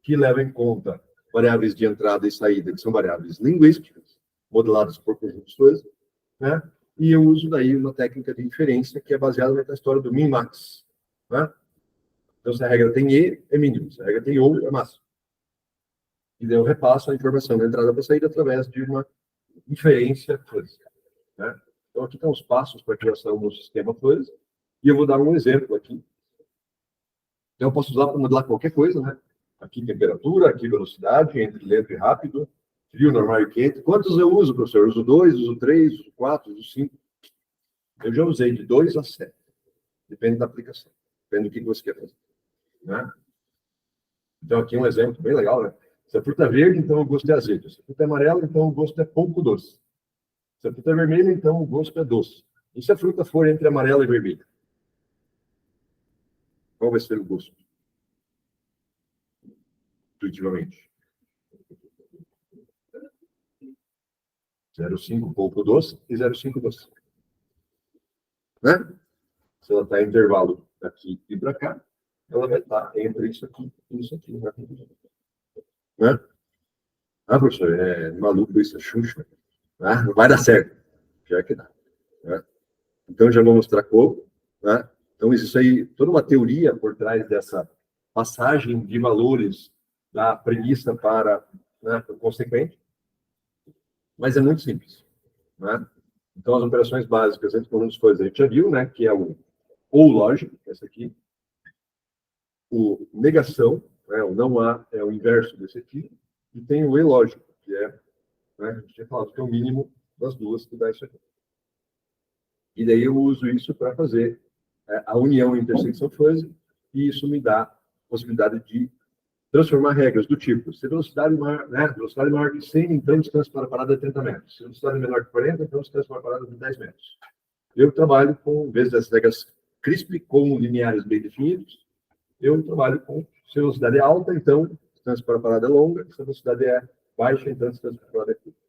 que leva em conta variáveis de entrada e saída, que são variáveis linguísticas, modeladas por conjuntos fuzzy, né? E eu uso daí uma técnica de inferência que é baseada na história do min-max. Né? Então, se a regra tem E, é mínimo. Se a regra tem OU, é máximo. E daí eu repasso a informação da entrada para a saída através de uma inferência fuzzy. Né? Então, aqui estão os passos para a criação do sistema fuzzy. E eu vou dar um exemplo aqui. Então, eu posso usar para modelar qualquer coisa, né? Aqui temperatura, aqui velocidade, entre lento e rápido, frio, normal e quente. Quantos eu uso, professor? Eu uso 2, uso 3, uso 4, uso 5. Eu já usei de 2 a 7. Depende da aplicação. Depende do que você quer fazer. Né? Então, aqui um exemplo bem legal, né? Se a fruta é verde, então o gosto é azedo. Se a fruta é amarela, então o gosto é pouco doce. Se a fruta é vermelha, então o gosto é doce. E se a fruta for entre amarela e vermelha? Qual vai ser o gosto? Intuitivamente. 0,5 pouco doce e 0,5 doce. Né? Se ela está em intervalo daqui e para cá, ela vai estar entre isso aqui e isso aqui. Né? Professor, é maluco isso, é Xuxa. Não vai dar certo. Já que dá. Né? Então, já vou mostrar como. Né? Então, isso aí, toda uma teoria por trás dessa passagem de valores da premissa para, né, o consequente. Mas é muito simples. Né? Então, as operações básicas entre conjuntos de coisas a gente já viu, né, que é o ou lógico, esse aqui. O negação, né, o não há, é o inverso desse aqui. E tem o e lógico, que é, né, a gente tinha falado que é o mínimo das duas que dá isso aqui. E daí eu uso isso para fazer a união e intersecção fuzzy, e isso me dá a possibilidade de transformar regras do tipo: se velocidade maior, né, velocidade maior que 100, então distância para a parada é 30 metros. Se velocidade menor que 40, então distância para a parada é de 10 metros. Eu trabalho com, em vez das regras CRISP, com lineares bem definidos, eu trabalho com, se a velocidade é alta, então distância para a parada é longa, se a velocidade é baixa, então distância para a parada é curta.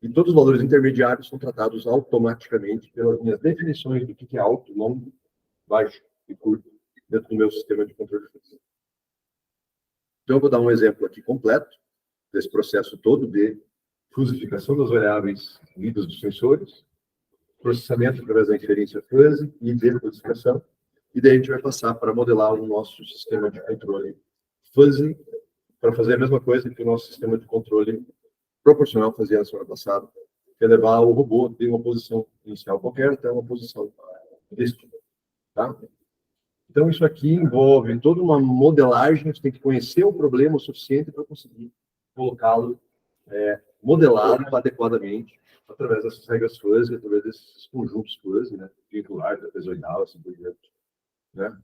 E todos os valores intermediários são tratados automaticamente pelas minhas definições do que é alto, longo, baixo e curto dentro do meu sistema de controle de fluxo. Então, eu vou dar um exemplo aqui completo desse processo todo de fusificação das variáveis lidas dos sensores, processamento através da inferência fuzzy e decodificação. e daí a gente vai passar para modelar o nosso sistema de controle fuzzy, para fazer a mesma coisa que o nosso sistema de controle proporcional fazia na semana passada, que é levar o robô de uma posição inicial qualquer até uma posição destino. Tá? Então, isso aqui envolve toda uma modelagem, a gente tem que conhecer o problema o suficiente para conseguir colocá-lo modelado adequadamente através dessas regras fuzzy, através desses conjuntos fuzzy, né? Triangular, trapezoidal, assim por diante. Né?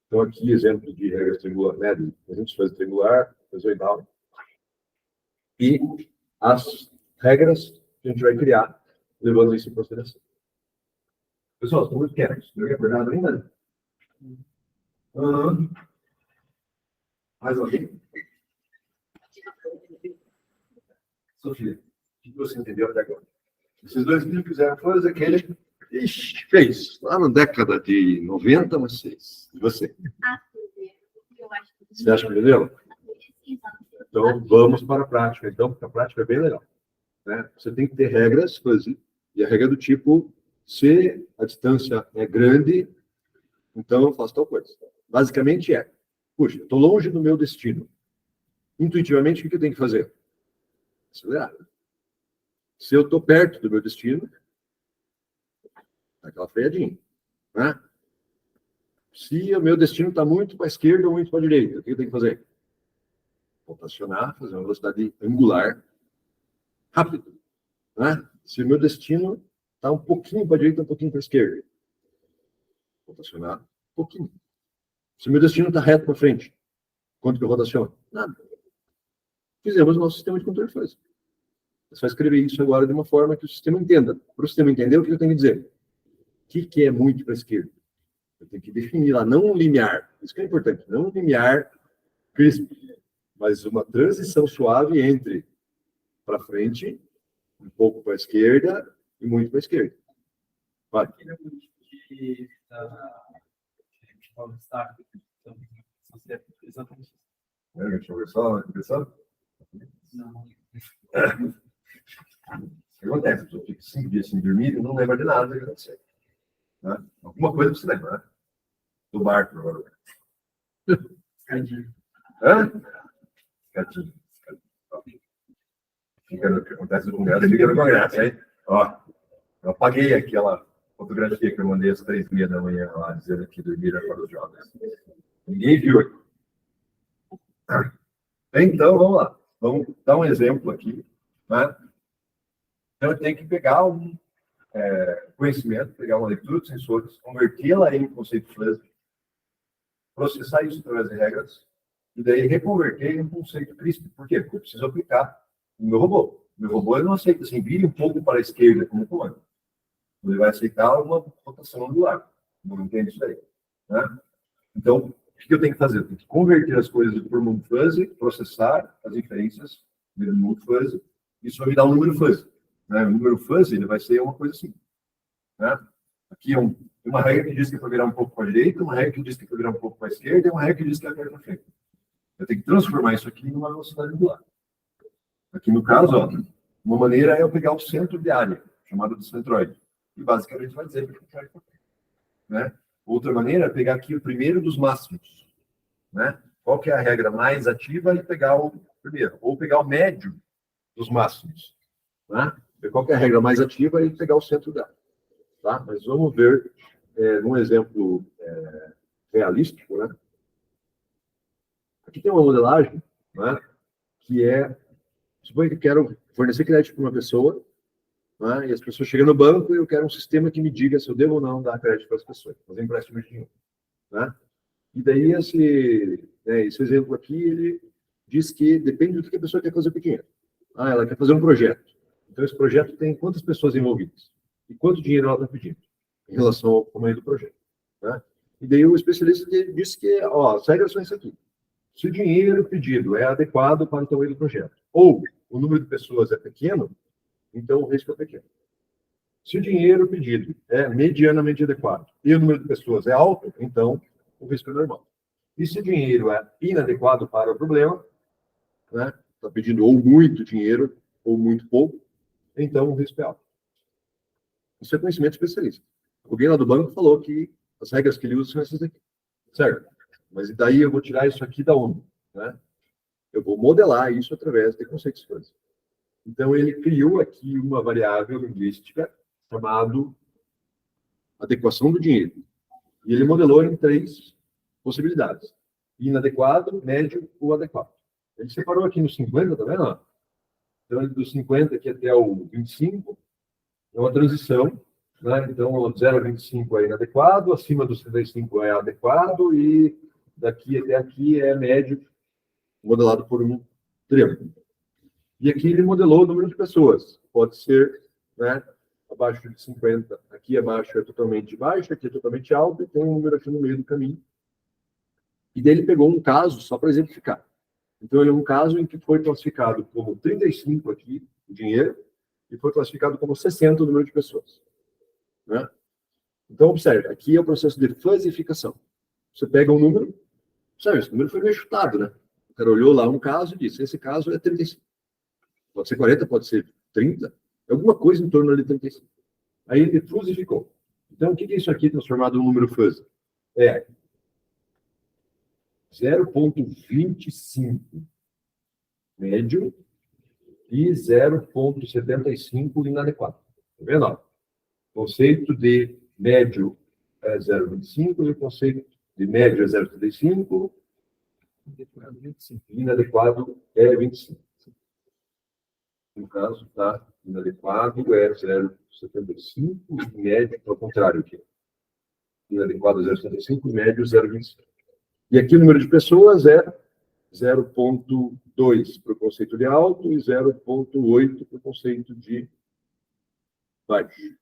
Então, aqui, exemplo de regras triangular, né? De conjuntos fuzzy triangular, trapezoidal. E as regras que a gente vai criar, levando isso em consideração. Pessoal, estou muito quieto. Não é verdade ainda? Mais alguém? Sofia, o que você entendeu até agora? Esses dois que fizeram foi aquele. Ixi, fez lá na década de 90, mas fez. E você? Você acha que entendeu? Então, vamos para a prática. Então, porque a prática é bem legal. Né? Você tem que ter regras, e a regra do tipo, se a distância é grande, então eu faço tal coisa. Basicamente puxa, estou longe do meu destino. Intuitivamente, o que eu tenho que fazer? Acelerar. Se eu estou perto do meu destino, aquela freadinha. Né? Se o meu destino está muito para a esquerda ou muito para a direita, o que eu tenho que fazer? Rotacionar, fazer uma velocidade angular rápido. Né? Se o meu destino está um pouquinho para a direita, um pouquinho para a esquerda, rotacionar um pouquinho. Se o meu destino está reto para frente, quanto que eu rotaciono? Nada. Fizemos o nosso sistema de controle fuzzy. Você vai escrever isso agora de uma forma que o sistema entenda. Para o sistema entender, o que eu tenho que dizer? O que é muito para a esquerda? Eu tenho que definir lá, não um limiar. Isso que é importante. Não um limiar crisp, mas uma transição suave entre para frente, um pouco para a esquerda e muito para a esquerda. Vai. Deixa eu ver só. Não. O que acontece? A pessoa fica 5 dias sem dormir e não lembra de nada que aconteceu. Né? Alguma coisa você lembra, né? Do barco, provavelmente. Escadinho. Escadinho. Fica no que acontece no Congresso, fica no Congresso, hein? Ó, eu apaguei aquela fotografia que eu mandei às 3h30 da manhã lá, dizendo que dormiram para os jovens. Ninguém viu aqui. Então, vamos lá. Vamos dar um exemplo aqui. Né? Então, eu tenho que pegar um conhecimento, pegar uma leitura de sensores, convertê-la em conceito fuzzy, processar isso através de regras, e daí reconverter em um conceito CRISP. Por quê? Porque eu preciso aplicar no meu robô. O meu robô ele não aceita assim, vire um pouco para a esquerda como comando. Ele vai aceitar uma rotação angular. Não entende isso aí. Né? Então, o que eu tenho que fazer? Eu tenho que converter as coisas por mundo fuzzy, processar as inferências do mundo fuzzy, isso vai me dar um número fuzzy. Né? O número fuzzy ele vai ser uma coisa assim. Né? Aqui é uma regra que diz que é para virar um pouco para a direita, uma regra que diz que é para virar um pouco para a esquerda, e uma regra que diz que é para frente. Eu tenho que transformar isso aqui em uma velocidade angular. Aqui no caso, ó, uma maneira é eu pegar o centro de área, chamado de centroide, e basicamente vai dizer que é para frente. Né? Outra maneira é pegar aqui o primeiro dos máximos. Né? Qual que é a regra mais ativa e pegar o primeiro, ou pegar o médio dos máximos. Né? Qual que é a regra mais ativa e pegar o centro dela. Tá? Mas vamos ver num exemplo realístico. Né? Aqui tem uma modelagem, né, que suponho que eu quero fornecer crédito para uma pessoa, né, e as pessoas chegam no banco e eu quero um sistema que me diga se eu devo ou não dar crédito para as pessoas, fazer empréstimo de dinheiro. Né? E daí esse exemplo aqui, ele diz que depende do que a pessoa quer fazer com o dinheiro. Ela quer fazer um projeto. Então, esse projeto tem quantas pessoas envolvidas? E quanto dinheiro ela está pedindo em relação ao tamanho do projeto. Né? E daí o especialista disse que as regras são isso aqui. Se o dinheiro pedido é adequado para o tamanho do projeto, ou o número de pessoas é pequeno, então o risco é pequeno. Se o dinheiro pedido é medianamente adequado e o número de pessoas é alto, então o risco é normal. E se o dinheiro é inadequado para o problema, né, está pedindo ou muito dinheiro ou muito pouco, então o risco é alto. Isso é conhecimento especialista. Alguém lá do banco falou que as regras que ele usa são essas aqui, certo? Mas daí eu vou tirar isso aqui da onde, né? Eu vou modelar isso através de conceitos de coisa. Então, ele criou aqui uma variável linguística chamada adequação do dinheiro. E ele modelou em 3 possibilidades: inadequado, médio ou adequado. Ele separou aqui nos 50, tá vendo? Então, dos 50 aqui até o 25, é uma transição, né? Então, 0 a 25 é inadequado, acima dos 35 é adequado, e daqui até aqui é médio, modelado por um triângulo. E aqui ele modelou o número de pessoas. Pode ser, né, abaixo de 50. Aqui abaixo é totalmente baixo, aqui é totalmente alto, e tem um número aqui no meio do caminho. E daí ele pegou um caso, só para exemplificar. Então, ele é um caso em que foi classificado como 35 aqui, o dinheiro, e foi classificado como 60 o número de pessoas. Né? Então, observe, aqui é o processo de fuzzificação. Você pega um número, sabe, esse número foi meio chutado, né? O cara olhou lá um caso e disse, esse caso é 35. Pode ser 40, pode ser 30, alguma coisa em torno de 35. Aí ele fuzzificou. Então, o que é isso aqui transformado em um número fuzzy? É 0,25 médio e 0,75 inadequado. Tá vendo? O conceito de médio é 0,25 e o conceito de médio é 0,75, inadequado é 25. No caso, tá? Inadequado é 0,75 e médio, ao contrário aqui. Inadequado é 0,75 e médio 0,25. E aqui o número de pessoas é 0,2 para o conceito de alto e 0,8 para o conceito de baixo.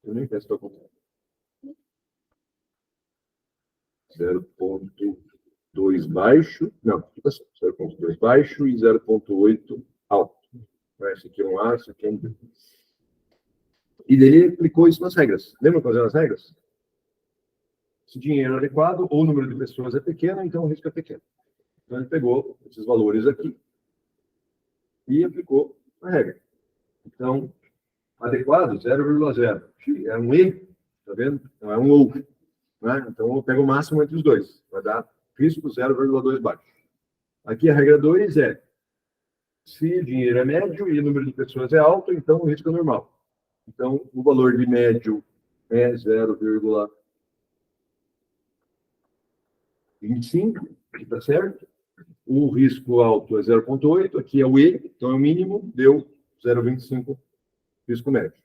Eu nem peço para contrário. 0,2 baixo, não, fica assim, 0,2 baixo e 0,8 alto. Esse aqui é um A, esse aqui é um B. E daí ele aplicou isso nas regras. Lembra quais eram as regras? Se dinheiro é adequado ou o número de pessoas é pequeno, então o risco é pequeno. Então ele pegou esses valores aqui e aplicou a regra. Então, adequado, 0,0. É um E, tá vendo? Não é um OU. Né? Então eu pego o máximo entre os dois. Vai dar risco 0,2 baixo. Aqui a regra 2 é: se o dinheiro é médio e o número de pessoas é alto, então o risco é normal. Então, o valor de médio é 0,25, que está certo. O risco alto é 0,8, aqui é o E, então é o mínimo, deu 0,25 risco médio.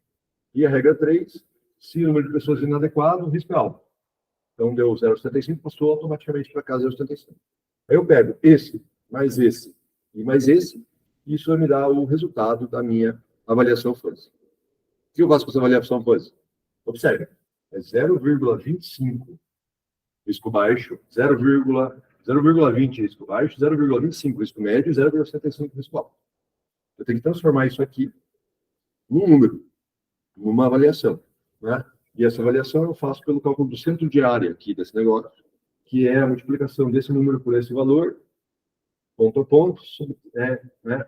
E a regra 3, se o número de pessoas é inadequado, o risco é alto. Então, deu 0,75, passou automaticamente para cá 0,75. Aí eu pego esse, mais esse e mais esse, e isso vai me dar o resultado da minha avaliação fuzzy. O que eu faço com essa avaliação fuzzy? Observe, é 0,25 risco baixo, 0,20 risco baixo, 0,25 risco médio e 0,75 risco alto. Eu tenho que transformar isso aqui num número, numa avaliação. Né? E essa avaliação eu faço pelo cálculo do centro de área aqui desse negócio, que é a multiplicação desse número por esse valor, ponto a ponto, né,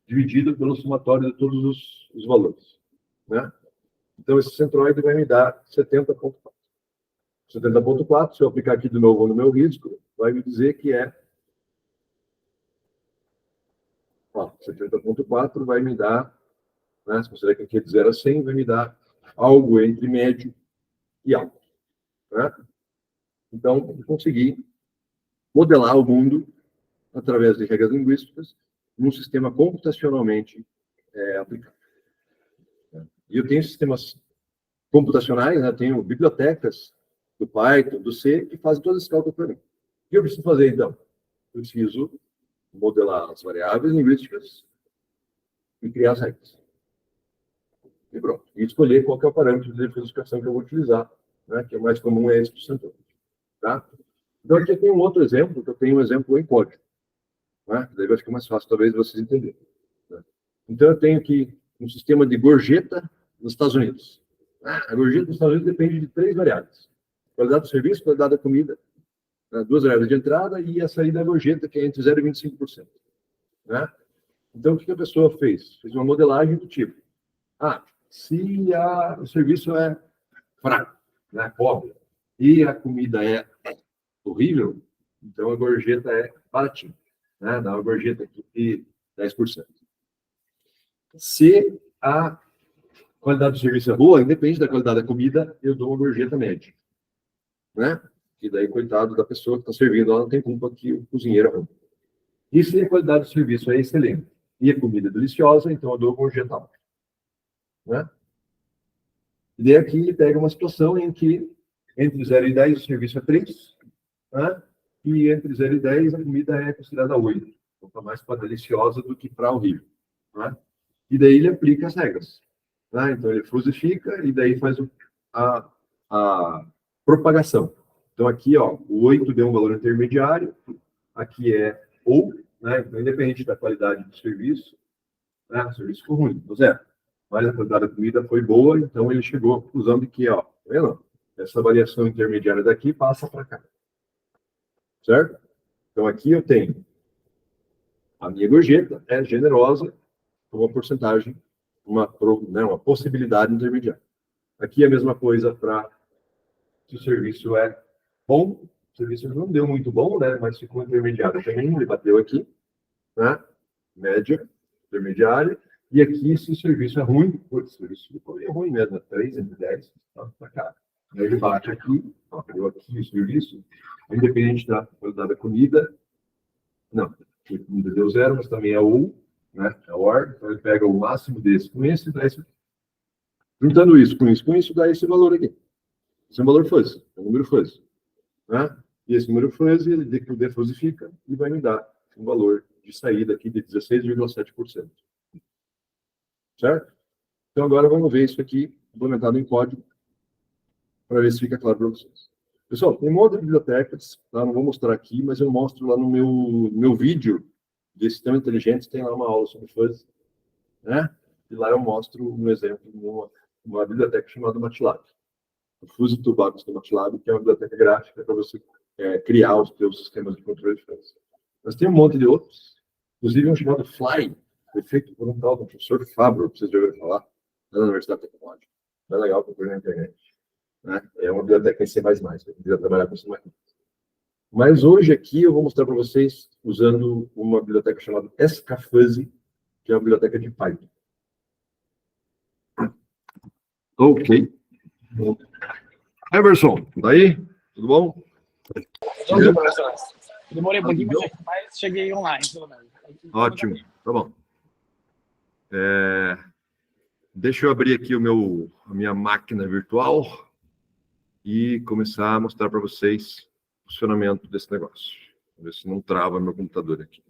dividido pelo somatório de todos os valores. Né? Então, esse centroide vai me dar 70,4. 70,4, se eu aplicar aqui de novo no meu risco, vai me dizer que é 70,4 vai me dar, né, se considerar que aqui é de 0 a 100, vai me dar algo entre médio e alto. Né? Então, eu consegui modelar o mundo através de regras linguísticas num sistema computacionalmente aplicado. E eu tenho sistemas computacionais, né, tenho bibliotecas do Python, do C, que fazem todos esses cálculos para mim. O que eu preciso fazer, então? Eu preciso modelar as variáveis linguísticas e criar as regras. E pronto. E escolher qual que é o parâmetro de decodificação que eu vou utilizar, né, que é o mais comum, é esse do centro. Tá? Então, aqui eu tenho um outro exemplo, que eu tenho um exemplo em código. Né? Daí vai ficar mais fácil, talvez, vocês entenderem. Né? Então, eu tenho aqui um sistema de gorjeta nos Estados Unidos. A gorjeta nos Estados Unidos depende de 3 variáveis. Qualidade do serviço, qualidade da comida, 2 variáveis de entrada e a saída da gorjeta, que é entre 0% e 25%. Né? Então, o que a pessoa fez? Fez uma modelagem do tipo: se o serviço é fraco, né, pobre, e a comida é horrível, então a gorjeta é baratinha, né? Dá uma gorjeta aqui de 10%. Se a qualidade do serviço é boa, independente da qualidade da comida, eu dou uma gorjeta média, né? E daí, coitado da pessoa que está servindo, ela não tem culpa que o cozinheiro é ruim. E se a qualidade do serviço é excelente e a comida é deliciosa, então eu dou uma gorjeta alta, né? E daí aqui ele pega uma situação em que entre 0 e 10 o serviço é 3, né? E entre 0 e 10 a comida é considerada 8. Então está mais para deliciosa do que para horrível, né? E daí ele aplica as regras, né? Então ele fusifica e daí faz a propagação. Então aqui, ó, o 8 deu um valor intermediário, aqui é ou, né? Então independente da qualidade do serviço, né? O serviço foi ruim, do zero. Mas a qualidade da comida foi boa, então ele chegou à conclusão de que, ó, tá vendo? Essa variação intermediária daqui passa para cá, certo? Então aqui eu tenho a minha gorjeta, é generosa, com uma porcentagem, uma possibilidade intermediária. Aqui é a mesma coisa para se o serviço é bom, o serviço não deu muito bom, né? Mas ficou intermediário também, ele bateu aqui, né? Média, intermediária. E aqui, se o serviço é ruim, putz, o serviço ficou ruim mesmo, 3 entre 10, tá para cá. Aí ele bate aqui, ó, deu aqui o serviço, independente da qualidade da comida, não, a comida deu 0, mas também é ou, né? É OR, então ele pega o máximo desse com esse e dá esse. Juntando isso com isso, dá esse valor aqui. Esse é um valor fuzzy, é um número fuzzy, né? E esse número fuzzy, ele defosifica e vai me dar um valor de saída aqui de 16,7%. Certo? Então, agora vamos ver isso aqui implementado em código para ver se fica claro para vocês. Pessoal, tem um monte de bibliotecas, tá? Não vou mostrar aqui, mas eu mostro lá no meu vídeo de sistema inteligente, tem lá uma aula sobre fuzzy, né? E lá eu mostro um exemplo de uma biblioteca chamada MATLAB. O Fuzzy Toolbox do MATLAB, que é uma biblioteca gráfica para você criar os seus sistemas de controle de fuzzy. Mas tem um monte de outros, inclusive um chamado Fly, foi feito por um tal do professor Fabro, que vocês já ouviram falar, na Universidade Tecnológica. É legal procurar na internet. Né? É uma biblioteca em C++, eu queria trabalhar com C++. Mas hoje aqui eu vou mostrar para vocês usando uma biblioteca chamada SKFuzzy, que é uma biblioteca de Python. Ok. Emerson, tá aí? Tudo bom? Tudo, professor. Demorei um pouquinho, mas cheguei online, pelo menos. Ótimo, tá bom. Deixa eu abrir aqui a minha máquina virtual e começar a mostrar para vocês o funcionamento desse negócio. Vamos ver se não trava meu computador aqui.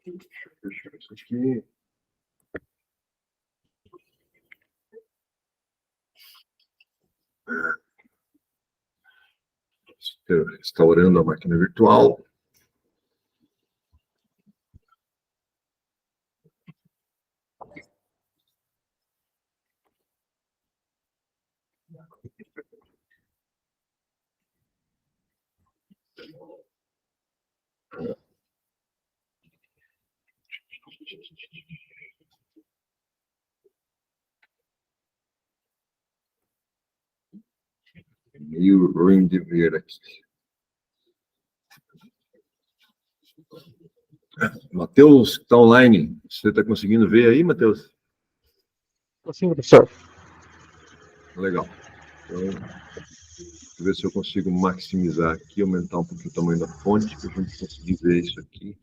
Deixa eu fechar isso aqui. Restaurando a máquina virtual. Meio ruim de ver aqui. Matheus, que está online, você está conseguindo ver aí, Matheus? Sim, professor. Legal. Então, deixa eu ver se eu consigo maximizar aqui, aumentar um pouquinho o tamanho da fonte, para a gente conseguir ver isso aqui.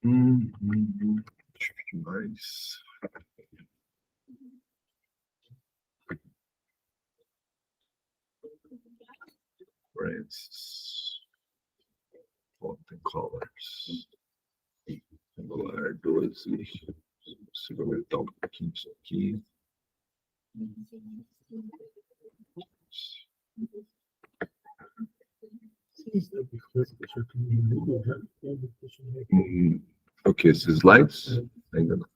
Deixa eu ver mais. Brands. Font and colors. Angular 12. consigo aumentar um pouquinho isso aqui. Ok, esses slides? Ainda não.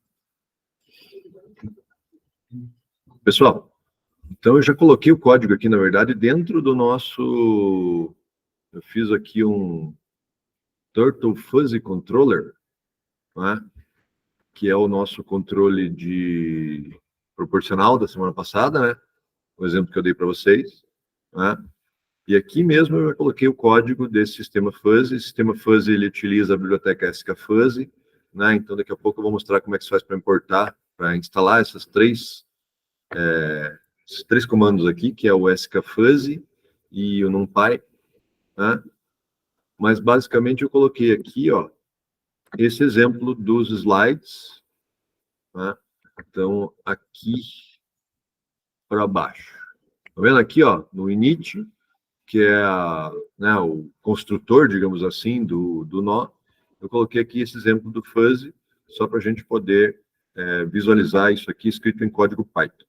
Pessoal, então eu já coloquei o código aqui, na verdade, dentro do nosso... Eu fiz aqui um Turtle Fuzzy Controller, né? Que é o nosso controle de proporcional da semana passada, né? O exemplo que eu dei para vocês, né? E aqui mesmo eu já coloquei o código desse sistema fuzzy. O sistema fuzzy, ele utiliza a biblioteca skfuzzy, né? Então daqui a pouco eu vou mostrar como é que se faz para importar, para instalar esses três comandos aqui, que é o skfuzzy e o numpy, né? Mas basicamente eu coloquei aqui, ó, esse exemplo dos slides, né? Então aqui para baixo. Tá vendo aqui, ó, no init, que é né, o construtor, digamos assim, do nó. Eu coloquei aqui esse exemplo do fuzzy, só para a gente poder visualizar isso aqui escrito em código Python.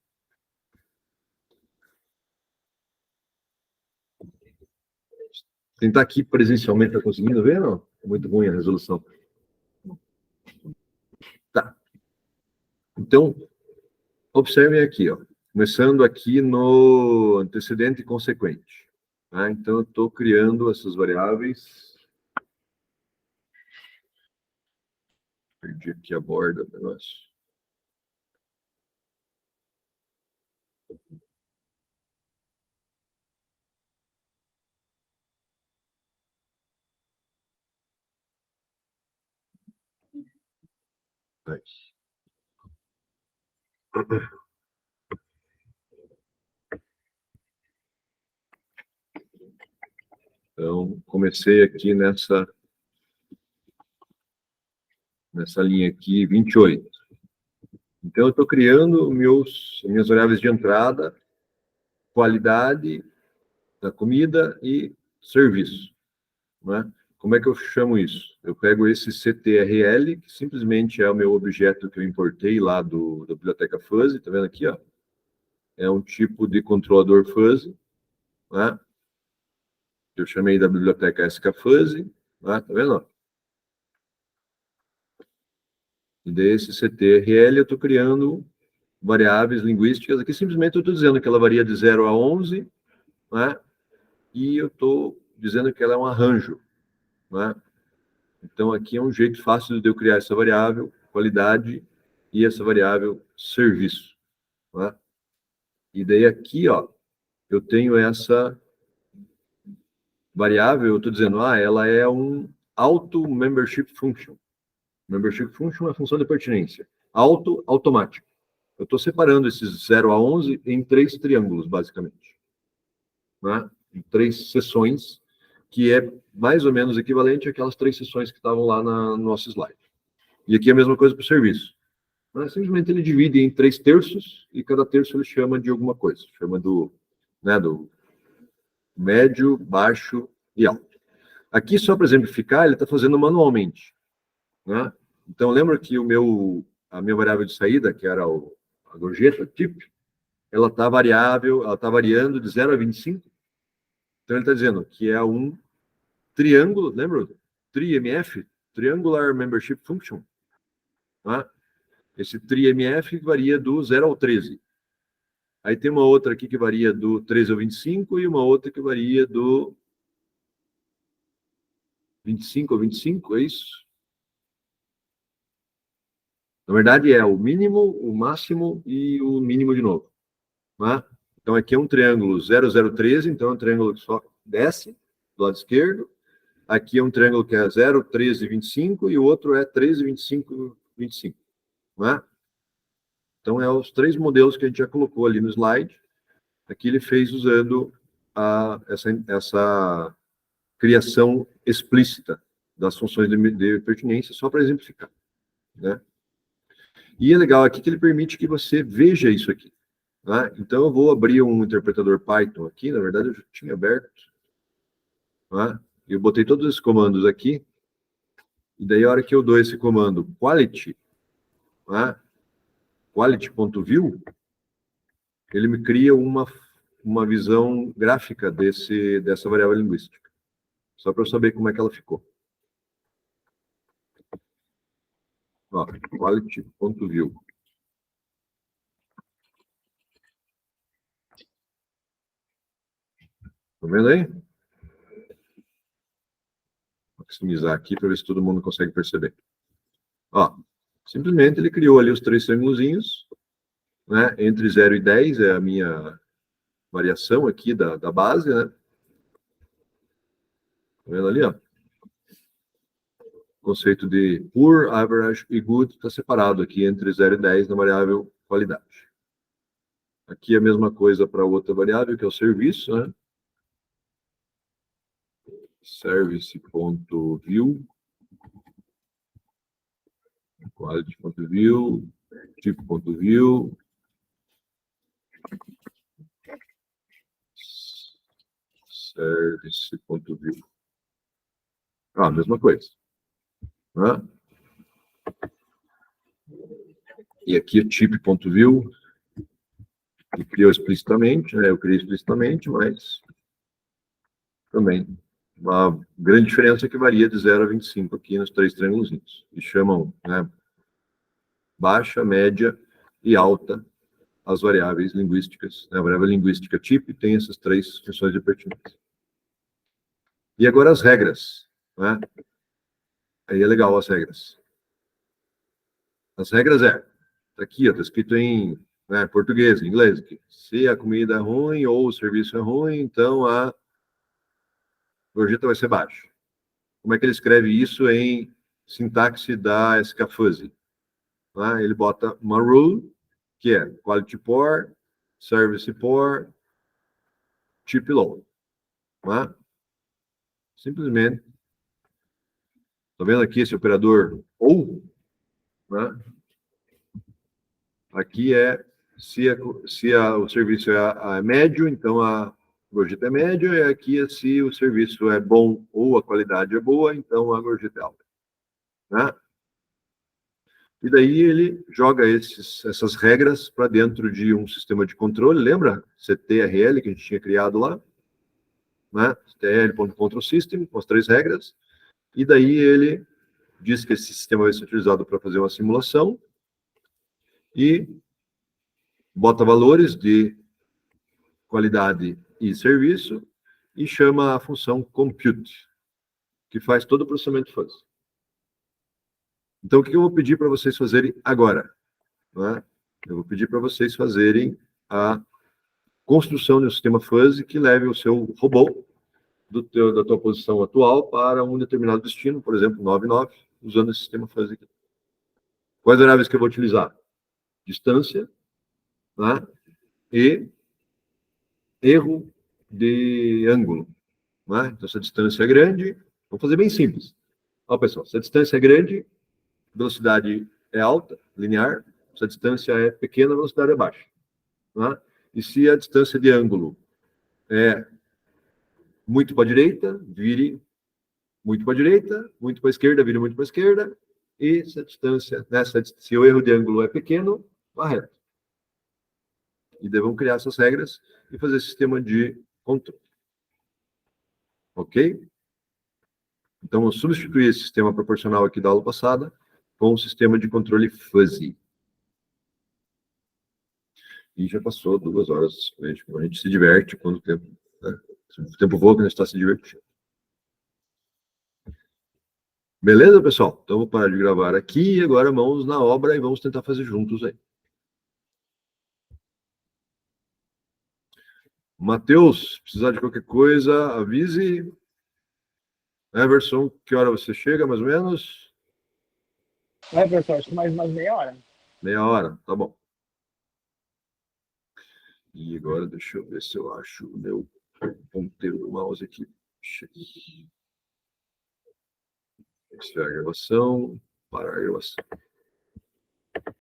Quem está aqui presencialmente está conseguindo ver, não? É muito ruim a resolução. Tá. Então, observem aqui, ó. Começando aqui no antecedente e consequente. Tá? Então, eu estou criando essas variáveis. Perdi aqui a borda do negócio. Aí. Então, comecei aqui nessa linha aqui, 28. Então, eu estou criando minhas variáveis de entrada, qualidade da comida e serviço. Né? Como é que eu chamo isso? Eu pego esse CTRL, que simplesmente é o meu objeto que eu importei lá da biblioteca fuzzy, tá vendo aqui, ó? É um tipo de controlador fuzzy, né? Eu chamei da biblioteca skfuzzy, né? Tá vendo? E desse CTRL eu estou criando variáveis linguísticas. Aqui simplesmente eu estou dizendo que ela varia de 0 a 11, né? E eu estou dizendo que ela é um arranjo, né? Então, aqui é um jeito fácil de eu criar essa variável, qualidade, e essa variável, serviço, né? E daí aqui, ó, eu tenho essa variável, eu estou dizendo, ela é um auto membership function. Membership function é a função de pertinência. Automático. Eu estou separando esses 0 a 11 em 3 triângulos, basicamente. Né? Em 3 seções, que é mais ou menos equivalente àquelas 3 seções que estavam lá no nosso slide. E aqui é a mesma coisa para o serviço. Mas, simplesmente ele divide em 3 terços, e cada terço ele chama de alguma coisa. Chama do médio, baixo e alto. Aqui, só para exemplificar, ele está fazendo manualmente. Né? Então, lembra que a minha variável de saída, que era a gorjeta, tip, ela está variável, ela está variando de 0 a 25. Então, ele está dizendo que é um triângulo, lembra? TRIMF, Triangular Membership Function. Né? Esse TRIMF varia do 0 ao 13. Aí tem uma outra aqui que varia do 13 ao 25 e uma outra que varia do 25 ao 25, é isso? Na verdade, é o mínimo, o máximo e o mínimo de novo. Né? Então, aqui é um triângulo 0013, então é um triângulo que só desce do lado esquerdo. Aqui é um triângulo que é 0, 13, 25 e o outro é 13, 25, 25. Né? Então, é os 3 modelos que a gente já colocou ali no slide. Aqui ele fez usando essa criação explícita das funções de pertinência, só para exemplificar. Né? E é legal aqui que ele permite que você veja isso aqui. Né? Então, eu vou abrir um interpretador Python aqui, na verdade eu já tinha aberto. Né? Eu botei todos esses comandos aqui, e daí a hora que eu dou esse comando quality, né? quality.view, ele me cria uma visão gráfica dessa variável linguística. Só para eu saber como é que ela ficou. Ó, quality.view. Tá vendo aí? Vou maximizar aqui para ver se todo mundo consegue perceber. Ó, simplesmente ele criou ali os 3 triângulozinhos, né? Entre 0 e 10 é a minha variação aqui da base, né? Tá vendo ali, ó? O conceito de poor, average e good está separado aqui entre 0 e 10 na variável qualidade. Aqui é a mesma coisa para outra variável, que é o serviço, né? Service.view, quality.view, tipo.view, service.view. Ah, mesma coisa. Né? E aqui é tipo.view, que criou explicitamente, né? Eu criei explicitamente, mas também uma grande diferença que varia de 0 a 25 aqui nos 3 triângulos. E chamam, né, baixa, média e alta as variáveis linguísticas. Né? A variável linguística type tem essas 3 funções de pertinência. E agora as regras. Né? Aí é legal as regras. As regras tá aqui, está escrito em, né, português, em inglês. Aqui. Se a comida é ruim ou o serviço é ruim, então a gorjeta vai ser baixa. Como é que ele escreve isso em sintaxe da SKFuzzy? Né? Ele bota uma rule, que é quality poor, service poor, tip low. Né? Simplesmente. Tá vendo aqui esse operador ou? Né? Aqui é se o serviço é médio, então a gorjeta é média, e aqui é se o serviço é bom ou a qualidade é boa, então a gorjeta é alta. Né? E daí ele joga essas regras para dentro de um sistema de controle, lembra? CTRL que a gente tinha criado lá, né? CTRL.control system, com as 3 regras, e daí ele diz que esse sistema vai ser utilizado para fazer uma simulação e bota valores de qualidade e serviço e chama a função compute, que faz todo o processamento fuzzy. Então, o que eu vou pedir para vocês fazerem agora? Né? Eu vou pedir para vocês fazerem a construção de um sistema fuzzy que leve o seu robô da tua posição atual para um determinado destino, por exemplo, 99, usando esse sistema fuzzy aqui. Quais variáveis que eu vou utilizar? Distância, né? E erro de ângulo. Né? Então, se a distância é grande, vamos fazer bem simples. Ó, pessoal, se a distância é grande, velocidade é alta, linear. Se a distância é pequena, a velocidade é baixa. Né? E se a distância de ângulo é muito para a direita, vire muito para a direita, muito para a esquerda, vire muito para a esquerda. E se a distância, né, se o erro de ângulo é pequeno, vá reto. E devemos criar essas regras e fazer sistema de controle. Ok? Então, eu substituí esse sistema proporcional aqui da aula passada com o sistema de controle fuzzy. E já passou 2 horas. A gente se diverte quando o tempo, né? O tempo voa quando a gente está se divertindo. Beleza, pessoal? Então, vou parar de gravar aqui e agora mãos na obra e vamos tentar fazer juntos aí. Matheus, precisar de qualquer coisa, avise. Everson, que hora você chega, mais ou menos? Pessoal, acho que mais umas meia hora. Meia hora, tá bom. E agora deixa eu ver se eu acho o meu ponteiro do mouse aqui. Iniciar a gravação, parar a gravação.